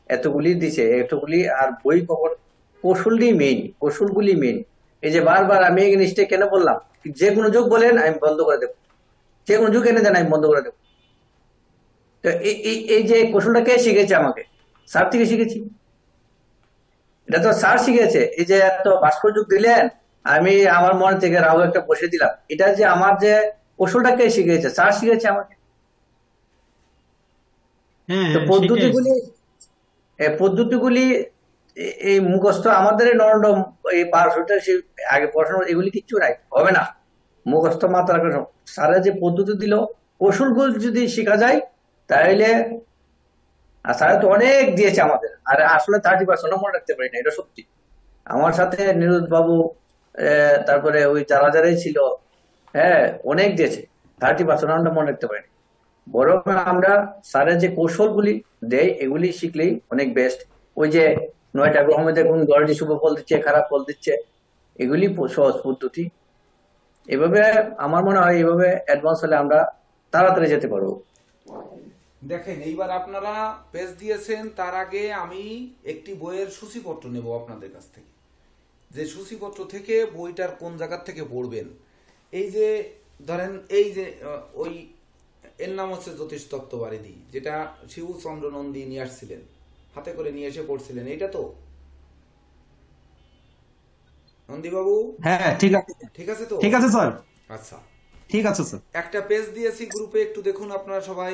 এতগুলি দিছে, এতগুলি, আর বই কখন কৌশলই মেইন, কৌশলগুলি মেইন। এই যে বারবার আমি এই জিনিসটা কেন বললাম, যে কোনো যুগ বলেন আমি বন্ধ করে দেবো, যে কোনো যুগ এনে দেন আমি বন্ধ করে দেবো। তো এই যে কৌশলটা কে শিখেছে আমাকে? স্যার থেকে শিখেছি। এটা তো স্যার শিখেছে। এই যে এত ভাস্কর যুগ দিলেন, আমি আমার মন থেকে রাহু একটা বসে দিলাম, এটা যে আমার যে কৌশলটা কে শিখেছে? স্যার শিখেছে আমাকে। তো পদ্ধতিগুলি এই মুখস্থ আমাদের নরম এই 1200 আগে পড়াশোনা এগুলি কিচ্ছু নাই, হবে না মুখস্থ মাত্রা। স্যারের যে পদ্ধতি দিল, কৌশলগুলো যদি শেখা যায় তাহলে, আর স্যার তো অনেক দিয়েছে আমাদের, আর আসলে 30% মনে রাখতে পারি না, এটা সত্যি। আমার সাথে নিরোদ বাবু, তারপরে ওই যারাই ছিল, হ্যাঁ অনেক দিয়েছে, 30% আমরা মনে রাখতে পারিনি। বরং আমরা স্যারের যে কৌশলগুলি দেয় এগুলি শিখলেই অনেক বেস্ট। ওই যে 9টা গ্রহ মধ্যে কোন গ্রহটি শুভ ফল দিচ্ছে, খারাপ ফল দিচ্ছে, এগুলি সহজ পদ্ধতি। এভাবে আমার মনে হয় এভাবে অ্যাডভান্স হলে আমরা তাড়াতাড়ি যেতে পারবো। দেখেন, এইবার আপনারা পেজ দিয়েছেন, তার আগে আমি একটি বইয়ের সূচিপত্র নেব আপনাদের কাছ থেকে, যে সূচিপত্র থেকে বইটার কোন জায়গা থেকে পড়বেন। এই যে ধরেন, এই যে ওই এর নাম হচ্ছে জ্যোতিষ তত্ত্ব বারিধি, যেটা শিবচন্দ্র নন্দী নিয়ে আসছিলেন, হাতে করে নিয়ে এসে পড়ছিলেন, এইটা তো নন্দী বাবু? হ্যাঁ ঠিক আছে, ঠিক আছে তো? ঠিক আছে স্যার, আচ্ছা ঠিক আছে স্যার। একটা পেজ দিয়েছি গ্রুপে, একটু দেখুন আপনারা সবাই,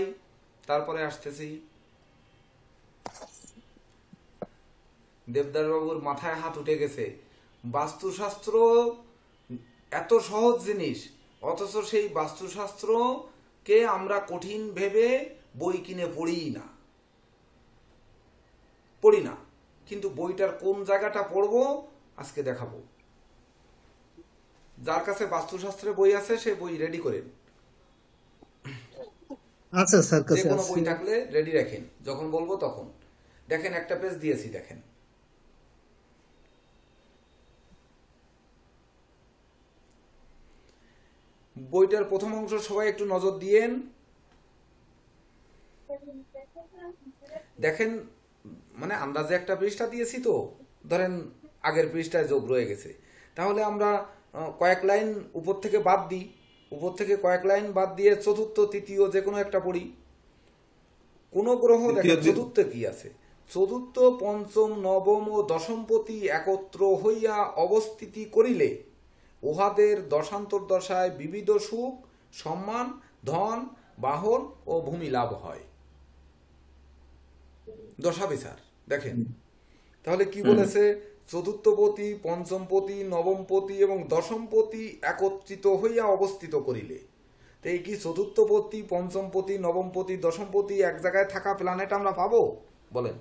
তারপরে আসতেছি। দেবদার বাবুর মাথায় হাত উঠে গেছে, বাস্তুশাস্ত্র এত সহজ জিনিস, অথচ সেই বাস্তুশাস্ত্রকে আমরা কঠিন ভেবে বই কিনে পড়ি না, কিন্তু বইটার কোন জায়গাটা পড়বো আজকে দেখাবো। যার কাছে বাস্তুশাস্ত্রের বই আছে সে বই রেডি করেন, আচ্ছা স্যার, যে কোনো বই থাকলে রেডি রাখেন, যখন বলবো তখন। দেখেন, একটা পেজ দিয়েছি, দেখেন। বইটার প্রথম অংশ সবাই একটু নজর দিয়েন। দেখেন, মানে আন্দাজে একটা পৃষ্ঠা দিয়েছি, তো ধরেন আগের পৃষ্ঠায় যোগ রয়ে গেছে, তাহলে আমরা কয়েক লাইন উপর থেকে বাদ দিই, উপর থেকে কয়েক লাইন বাদ দিয়ে চতুর্থ তৃতীয় যে কোনো একটা পড়ি। কোন গ্রহ দেখেন চতুর্থ কি আছে, চতুর্থ পঞ্চম নবম ও দশমপতি একত্র হইয়া অবস্থিতি করিলে উহাদের দশান্তর দশায় বিবিধ সুখ, সম্মান, ধন, বাহন ও ভূমি লাভ হয়। দশা বিচার দেখেন, তাহলে কি বলেছে, চতুর্থপতি, পঞ্চমপতি, নবমপতি এবং দশমপতি একত্রিত হইয়া অবস্থিত করিলে। তো এই কি চতুর্থপতি, পঞ্চমপতি, নবমপতি, দশমপতি এক জায়গায় থাকা প্ল্যানেট আমরা পাবো বলেন?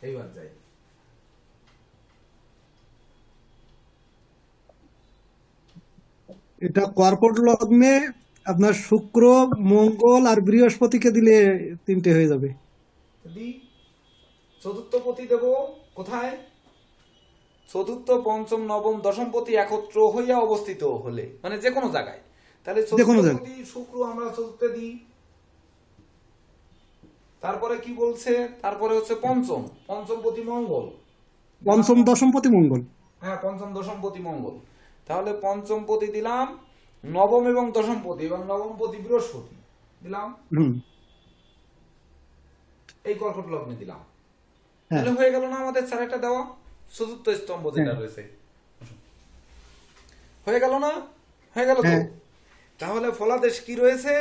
এইবার যাই, এটা কর্কট লগ্নে আপনার শুক্র, মঙ্গল আর বৃহস্পতিকে দিলে 3টে হয়ে যাবে। চতুর্থপতি দেব কোথায়? চতুর্থ পঞ্চম নবম দশমপতি একত্র হইয়া অবস্থিত হলে, মানে যে কোনো জায়গায়। তাহলে চতুর্থপতি শুক্র আমরা চতুর্থে দিই। তারপরে কি বলছে, তারপরে হচ্ছে পঞ্চম, পঞ্চমপতি মঙ্গল, পঞ্চম দশমপতি মঙ্গল। হ্যাঁ, পঞ্চম দশমপতি মঙ্গল। তাহলে পঞ্চমপতি দিলাম, নবম এবং দশমপতি এবং নবমপতি বৃহস্পতি দিলাম, এই কর্কট লগ্নে দিলাম। তাহলে হয়ে গেল না আমাদের চারটা দেওয়া চতুর্থ স্তম্ভ যেটা রয়েছে, হয়ে গেল না? হয়ে গেল তো। তাহলে ফলাদেশ কি রয়েছে,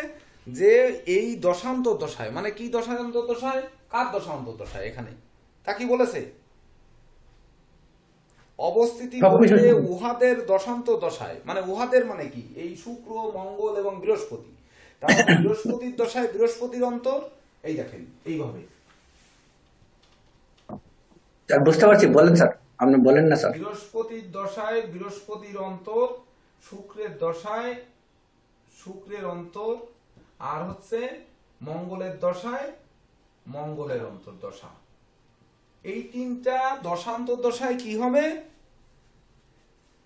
যে এই দশান্তর দশায়, মানে কি দশান্তর দশায়, কার দশান্তর দশায় এখানে তা কি বলেছে, অবস্থিতি করিলে উহাদের দশান্তর দশায়, মানে উহাদের মানে কি, এই শুক্র, মঙ্গল এবং বৃহস্পতি। তাহলে বৃহস্পতির দশায় বৃহস্পতির অন্তর, এই দেখেন এইভাবে। বুঝতে পারছি, বলেন স্যার, আপনি বলেন না স্যার। বৃহস্পতির দশায় বৃহস্পতির অন্তর, শুক্রের দশায় শুক্রের অন্তর, আর হচ্ছে মঙ্গলের দশায় মঙ্গলের অন্তর দশা। এই তিনটা দশান্তর দশায় কি হবে,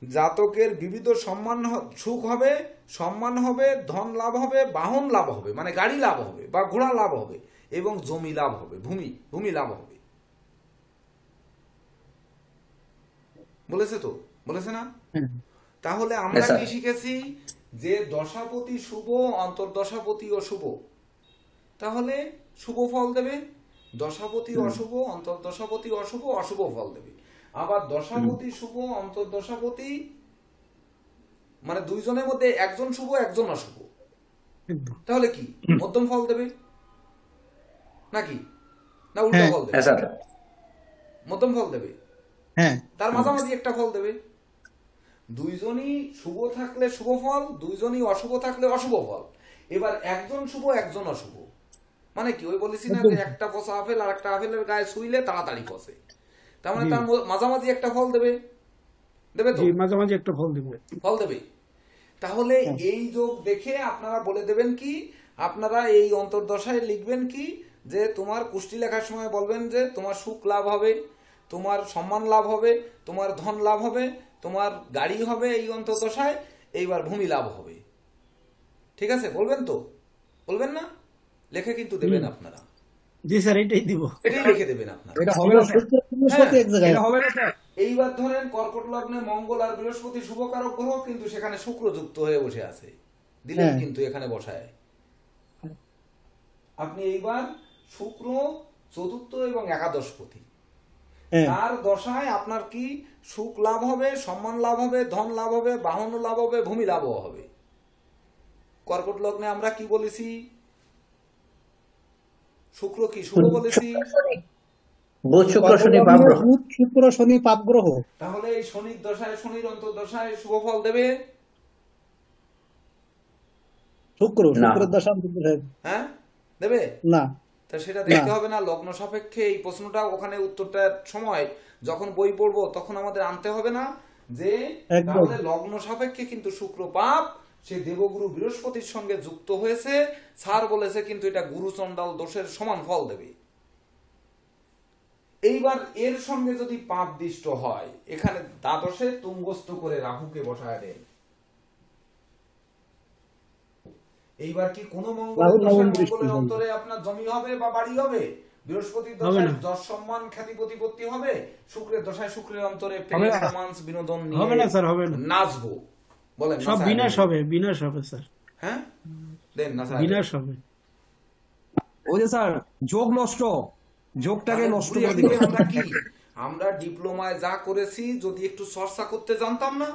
জাতকের বিবিধ সম্মান, সুখ হবে, সম্মান হবে, ধন লাভ হবে, বাহন লাভ হবে, মানে গাড়ি লাভ হবে বা ঘোড়া লাভ হবে, এবং জমি লাভ হবে, ভূমি লাভ হবে। বলেছে তো, বলেছে না? তাহলে আমরা কি শিখেছি, যে দশাপতি শুভ, অন্তর্দশাপতি অশুভ, তাহলে শুভ ফল দেবে। দশাপতি অশুভ, অন্তর্দশাপতি অশুভ, অশুভ ফল দেবে। আবার দশাপতি শুভ, অন্তর্দশাপতি মানে দুইজনের মধ্যে একজন শুভ একজন অশুভ, তাহলে কি মধ্যম ফল দেবে নাকি, না উল্টো ফল দেবে? মধ্যম ফল দেবে, তার মাঝামাঝি একটা ফল দেবে। দুইজনই শুভ থাকলে শুভ ফল, দুইজনই অশুভ থাকলে অশুভ ফল। এবার একজন শুভ একজন অশুভ, মানে কি, ওই বলেছি না যে একটা পচা আপেল আর একটা আপেলের গায়ে শুইলে তাড়াতাড়ি পচে, তার মানে তার মাঝামাঝি একটা ফল দেবে, দেবে তো, মাঝামাঝি একটা ফল দেবে। তাহলে এই যোগ দেখে আপনারা বলে দেবেন কি, আপনারা এই অন্তর্দশায় লিখবেন কি, যে তোমার কুষ্টি লেখার সময় বলবেন যে তোমার সুখ লাভ হবে, তোমার সম্মান লাভ হবে, তোমার ধন লাভ হবে, তোমার গাড়ি হবে এই অন্তর্দশায়, এইবার ভূমি লাভ হবে। ঠিক আছে, বলবেন তো, বলবেন না? লেখে কিন্তু দেবেন আপনারা। জি স্যার, এটাই দিব, এটাই লিখে দেবেন আপনারা। এইবার ধরেন কর্কট লগ্নে মঙ্গল আর বৃহস্পতি শুভকারক গ্রহ, কিন্তু সেখানে শুক্র যুক্ত হয়ে বসে আছে, দিলেন কিন্তু এখানে বসায় আপনি। এইবার শুক্র চতুর্থ এবং একাদশপতি, তার দশায় আপনার কি সুখ লাভ হবে, সম্মান লাভ হবে, ধন লাভ হবে, বাহন লাভ হবে, ভূমি লাভও হবে। কর্কট লগ্নে আমরা কি বলেছি, শুক্র কি শুভ বলেছি, শুক্র শনি পাপ গ্রহ। তাহলে এই শনির দশায়, শনির অন্তর্দশায় শুভ ফল দেবে শুক্রের দশা, হ্যাঁ দেবে না? তা সেটা দেখতে হবে না লগ্ন সাপেক্ষে। এই প্রশ্নটা ওখানে উত্তরটার সময় যখন বই পড়বো তখন আমাদের আনতে হবে না, যে তাহলে লগ্ন সাপেক্ষে কিন্তু শুক্র পাপ, সে দেবগুরু বৃহস্পতির সঙ্গে যুক্ত হয়েছে, স্যার বলেছে কিন্তু এটা গুরু চণ্ডাল দোষের সমান ফল দেবে। এইবার এর সঙ্গে যদি পাপ দৃষ্ট হয়, এখানে দ্বাদশে তুঙ্গস্থ করে রাহুকে বসায় দেন। এইবার কি কোন মঙ্গলের অন্তরে আপনার জমি হবে বা বাড়ি হবে? বৃহস্পতির হবে দশায় না। যশ সম্মান খ্যাতি প্রতিপত্তি হবে, শুক্রের দশায় শুক্রের অন্তরে হবে প্রেম না। রোমান্স বিনোদন হবে না স্যার, হবে নিয়ে না। নাচবো। বলেন সব নাচা বিনাশ আগে। হবে, বিনাশ হবে স্যার, হ্যাঁ দেন নাচা আগে। বিনাশ হবে। ওই যে স্যার যোগ নষ্ট, যোগটাকে মানে নষ্ট ঘুরিয়ে করে দিল। ফিরিয়ে আমরা কি, আমরা ডিপ্লোমায় যা করেছি যদি একটু চর্চা করতে জানতাম না,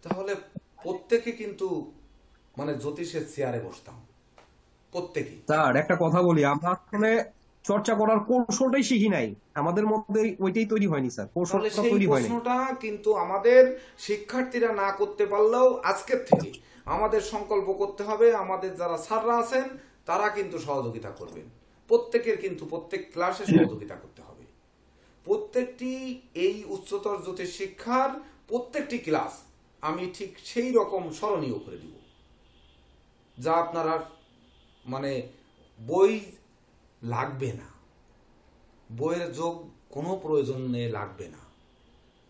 তাহলে প্রত্যেকে কিন্তু মানে জ্যোতিষের চেয়ারে বসতাম প্রত্যেকে। স্যার একটা কথা বলি, আমরা আসলে চর্চা করার কৌশলটাই শিখি নাই, আমাদের মধ্যে ওইটাই তৈরি হয়নি স্যার, তাহলে কৌশলটা সেই তৈরি হয়নি। প্রশ্নটা কিন্তু আমাদের শিক্ষার্থীরা না করতে পারলেও আজকের থেকে আমাদের সংকল্প করতে হবে, আমাদের যারা স্যাররা আছেন তারা কিন্তু সহযোগিতা করবেন, প্রত্যেকের কিন্তু প্রত্যেক ক্লাসে সহযোগিতা করতে হবে। প্রত্যেকটি এই উচ্চতর জ্যোতিষ শিক্ষার প্রত্যেকটি ক্লাস আমি ঠিক সেই রকম স্মরণীয় করে দিব, যা আপনারা মানে বই লাগবে না, বইয়ের যোগ কোনো প্রয়োজনে লাগবে না।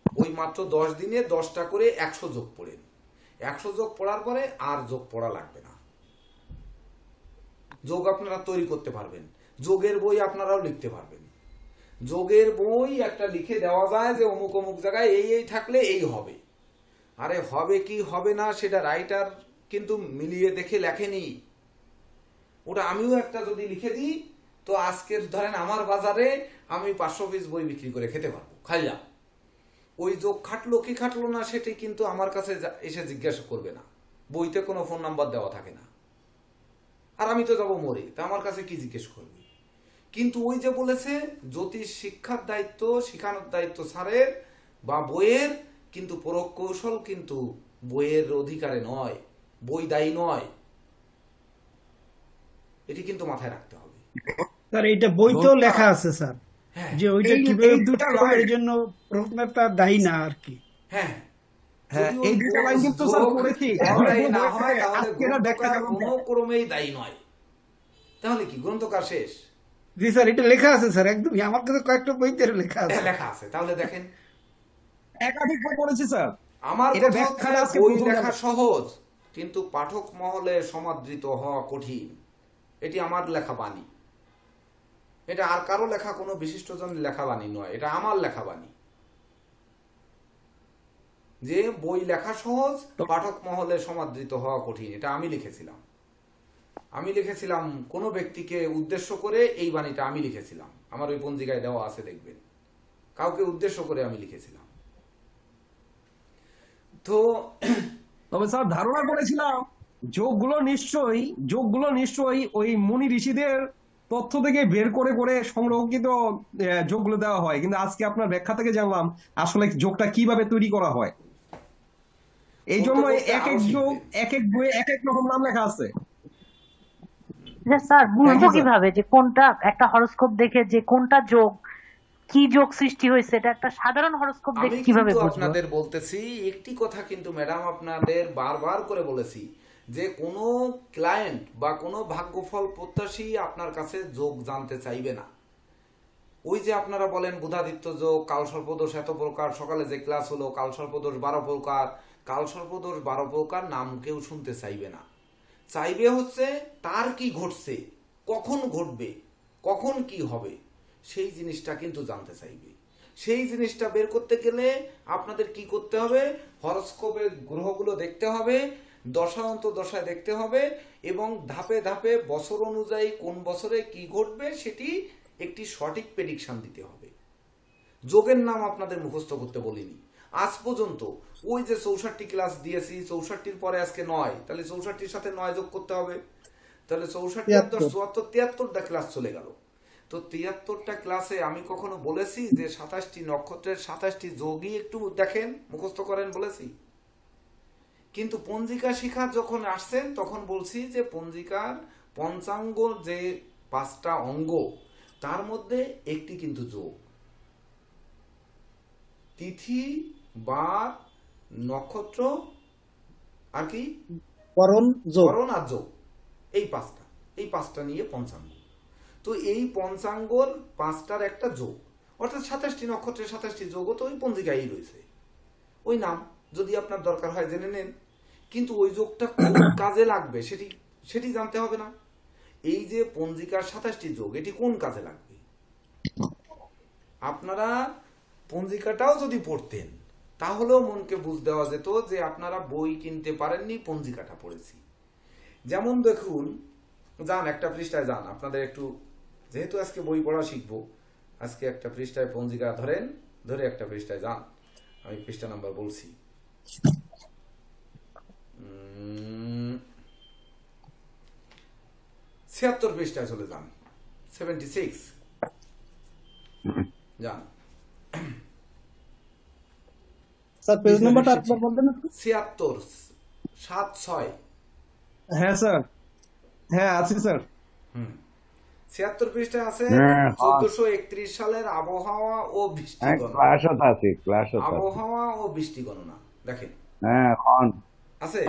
বই মাত্র 10 দিনে 10টা করে 100 যোগ পড়েন, 100 যোগ পড়ার পরে আর যোগ পড়া লাগবে না। যোগ আপনারা তৈরি করতে পারবেন, যোগের বই আপনারাও লিখতে পারবেন। যোগের বই একটা লিখে দেওয়া যায় যে অমুক অমুক জায়গায় এই এই থাকলে এই হবে। আরে হবে কি হবে না সেটা রাইটার কিন্তু মিলিয়ে দেখে লেখেনি, ওটা আমিও একটা যদি লিখে দিই তো আজকের ধরেন আমার বাজারে আমি 500 পিস বই বিক্রি করে খেতে পারবো খাইয়া। ওই যোগ খাটলো কি খাটলো না সেটি কিন্তু আমার কাছে এসে জিজ্ঞাসা করবে না, বইতে কোনো ফোন নাম্বার দেওয়া থাকে না, আর আমি তো যাবো মরে, তা আমার কাছে কি জিজ্ঞেস করবে। কিন্তু ওই যে বলেছে জ্যোতিষ শিক্ষার দায়িত্ব, শিখানোর দায়িত্ব স্যারের বা বইয়ের, কিন্তু প্রকৌশল কিন্তু বইয়ের অধিকারে নয়, বই দায়ী নয়, এটি কিন্তু মাথায় রাখতে হবে। স্যার এইটা বইতেও লেখা আছে স্যার, যে ওইটা কিভাবে এই দুটা করতে হবে, এর জন্য প্রজ্ঞাতা দায়ী না আর কি। হ্যাঁ হ্যাঁ, এই দুটা লাইন কিন্তু স্যার পড়েছি, না হয় তাহলে গ্রন্থকার কোনো ক্রমেই দায়ী নয়, তাহলে কি গ্রন্থকার শেষ? জি স্যার, এটা লেখা আছে স্যার, একদমই আমার কাছে কয়েকটা বইতে লেখা আছে। লেখা আছে, তাহলে দেখেন একাধিক বই পড়েছি স্যার। আমার এটা কথা ব্যাখ্যাটা হচ্ছে আজকে বই প্রথম লেখা জানলাম। সহজ, কিন্তু পাঠক মহলে সমাদৃত হওয়া কঠিন। এটি আমার লেখা বাণী, এটা আর কারো লেখা কোনো বিশিষ্টজনের লেখা বাণী নয়, এটা আমার লেখা বাণী। যে বই লেখা সহজ, পাঠক মহলে সমাদৃত হওয়া কঠিন, এটা আমি লিখেছিলাম। আমি লিখেছিলাম কোনো ব্যক্তিকে উদ্দেশ্য করে, এই বাণীটা আমি লিখেছিলাম, আমার ওই পঞ্জিকায় দেওয়া আছে দেখবেন, কাউকে উদ্দেশ্য করে আমি লিখেছিলাম। তো তবে স্যার ধারণা করেছিলাম যোগগুলো নিশ্চয়ই ওই মুনি ঋষিদের তথ্য থেকে বের করে করে সংরক্ষিত যোগগুলো দেওয়া হয়, কিন্তু আজকে আপনার ব্যাখ্যা থেকে জানলাম আসলে যোগটা কিভাবে তৈরি করা হয়। এই জন্য এক এক যোগ এক এক বইয়ে এক এক রকম নাম লেখা আছে। স্যার বুঝবো কিভাবে যে কোনটা একটা হরোস্কোপ দেখে যে কোনটা যোগ, কি যোগ সৃষ্টি হয়েছে, এটা একটা সাধারণ হরোস্কোপ দেখে কিভাবে বুঝবো? আপনাদের বলতেছি একটি কথা কিন্তু ম্যাডাম আপনাদের বারবার করে বলেছি যে কোনো ক্লায়েন্ট বা কোনো ভাগ্যফল প্রত্যাশী আপনার কাছে যোগ জানতে চাইবে না। ওই যে আপনারা বলেন বুধাদিত্য যোগ, কালসর্পদোষ এত প্রকার, সকালে যে ক্লাস হলো কালসর্পদোষ 12 প্রকার, কালসর্পদোষ 12 প্রকার নাম কেউ শুনতে চাইবে না। চাইবে হচ্ছে তার কি ঘটছে, কখন ঘটবে, কখন কি হবে, সেই জিনিসটা কিন্তু জানতে চাইবে। সেই জিনিসটা বের করতে গেলে আপনাদের কি করতে হবে, হরোস্কোপের গ্রহগুলো দেখতে হবে, দশান্ত দশায় দেখতে হবে, এবং ধাপে ধাপে বছর অনুযায়ী কোন বছরে কি ঘটবে সেটি একটি সঠিক প্রেডিকশন দিতে হবে। যোগের নাম আপনাদের মুখস্থ করতে বলিনি আজ পর্যন্ত। ওই যে 64 ক্লাস দিয়েছি, 64 পরে আজকে 9, তাহলে 64 সাথে 9 যোগ করতে হবে, তাহলে 64 10 74 73টা ক্লাস চলে গেল। তো 73টা ক্লাসে আমি কখনো বলেছি যে 27টি নক্ষত্রের 27টি যোগই একটু দেখেন মুখস্থ করেন বলেছি? কিন্তু পঞ্জিকা শিখা যখন আসছেন তখন বলছি যে পঞ্জিকার পঞ্চাঙ্গ যে 5টা অঙ্গ তার মধ্যে একটি কিন্তু যোগ, তিথি, বার, নক্ষত্র আর কি করণ আর যোগ, এই পাঁচটা নিয়ে পঞ্চাঙ্গ। তো এই পঞ্চাঙ্গর 5টার একটা যোগ, অর্থাৎ 27টি নক্ষত্রের 27টি যোগও তো ওই পঞ্জিকায় রয়েছে। ওই নাম যদি আপনার দরকার হয় জেনে নেন, কিন্তু ওই যোগটা কোন কাজে লাগবে সেটি জানতে হবে না। এই যে পঞ্জিকার 27টি যোগ, এটি কোন কাজে লাগবে? আপনারা পঞ্জিকাটাও যদি পড়তেন তাহলেও মনকে বুঝ দেওয়া যেত যে আপনারা বই কিনতে পারেননি, পঞ্জিকাটা পড়েছি। যেমন দেখুন, যান একটা পৃষ্ঠায় যান, আপনাদের একটু, যেহেতু আজকে বই পড়া শিখবো, আজকে একটা পৃষ্ঠায় পঞ্জিকা ধরেন, ধরে একটা পৃষ্ঠায় যান, আমি পৃষ্ঠা নাম্বার বলছি, 76 পৃষ্ঠায় চলে যান, 76 যান। স্যার পেজ নাম্বারটা আপনার বলবেন একটু? 76 76। হ্যাঁ স্যার, হ্যাঁ আছে স্যার। 76 পৃষ্ঠায় আছে 1431 সালের আবহাওয়া ও বৃষ্টি গণনা। আবহাওয়া ও বৃষ্টি গণনা দেখেন হ্যাঁ আছে।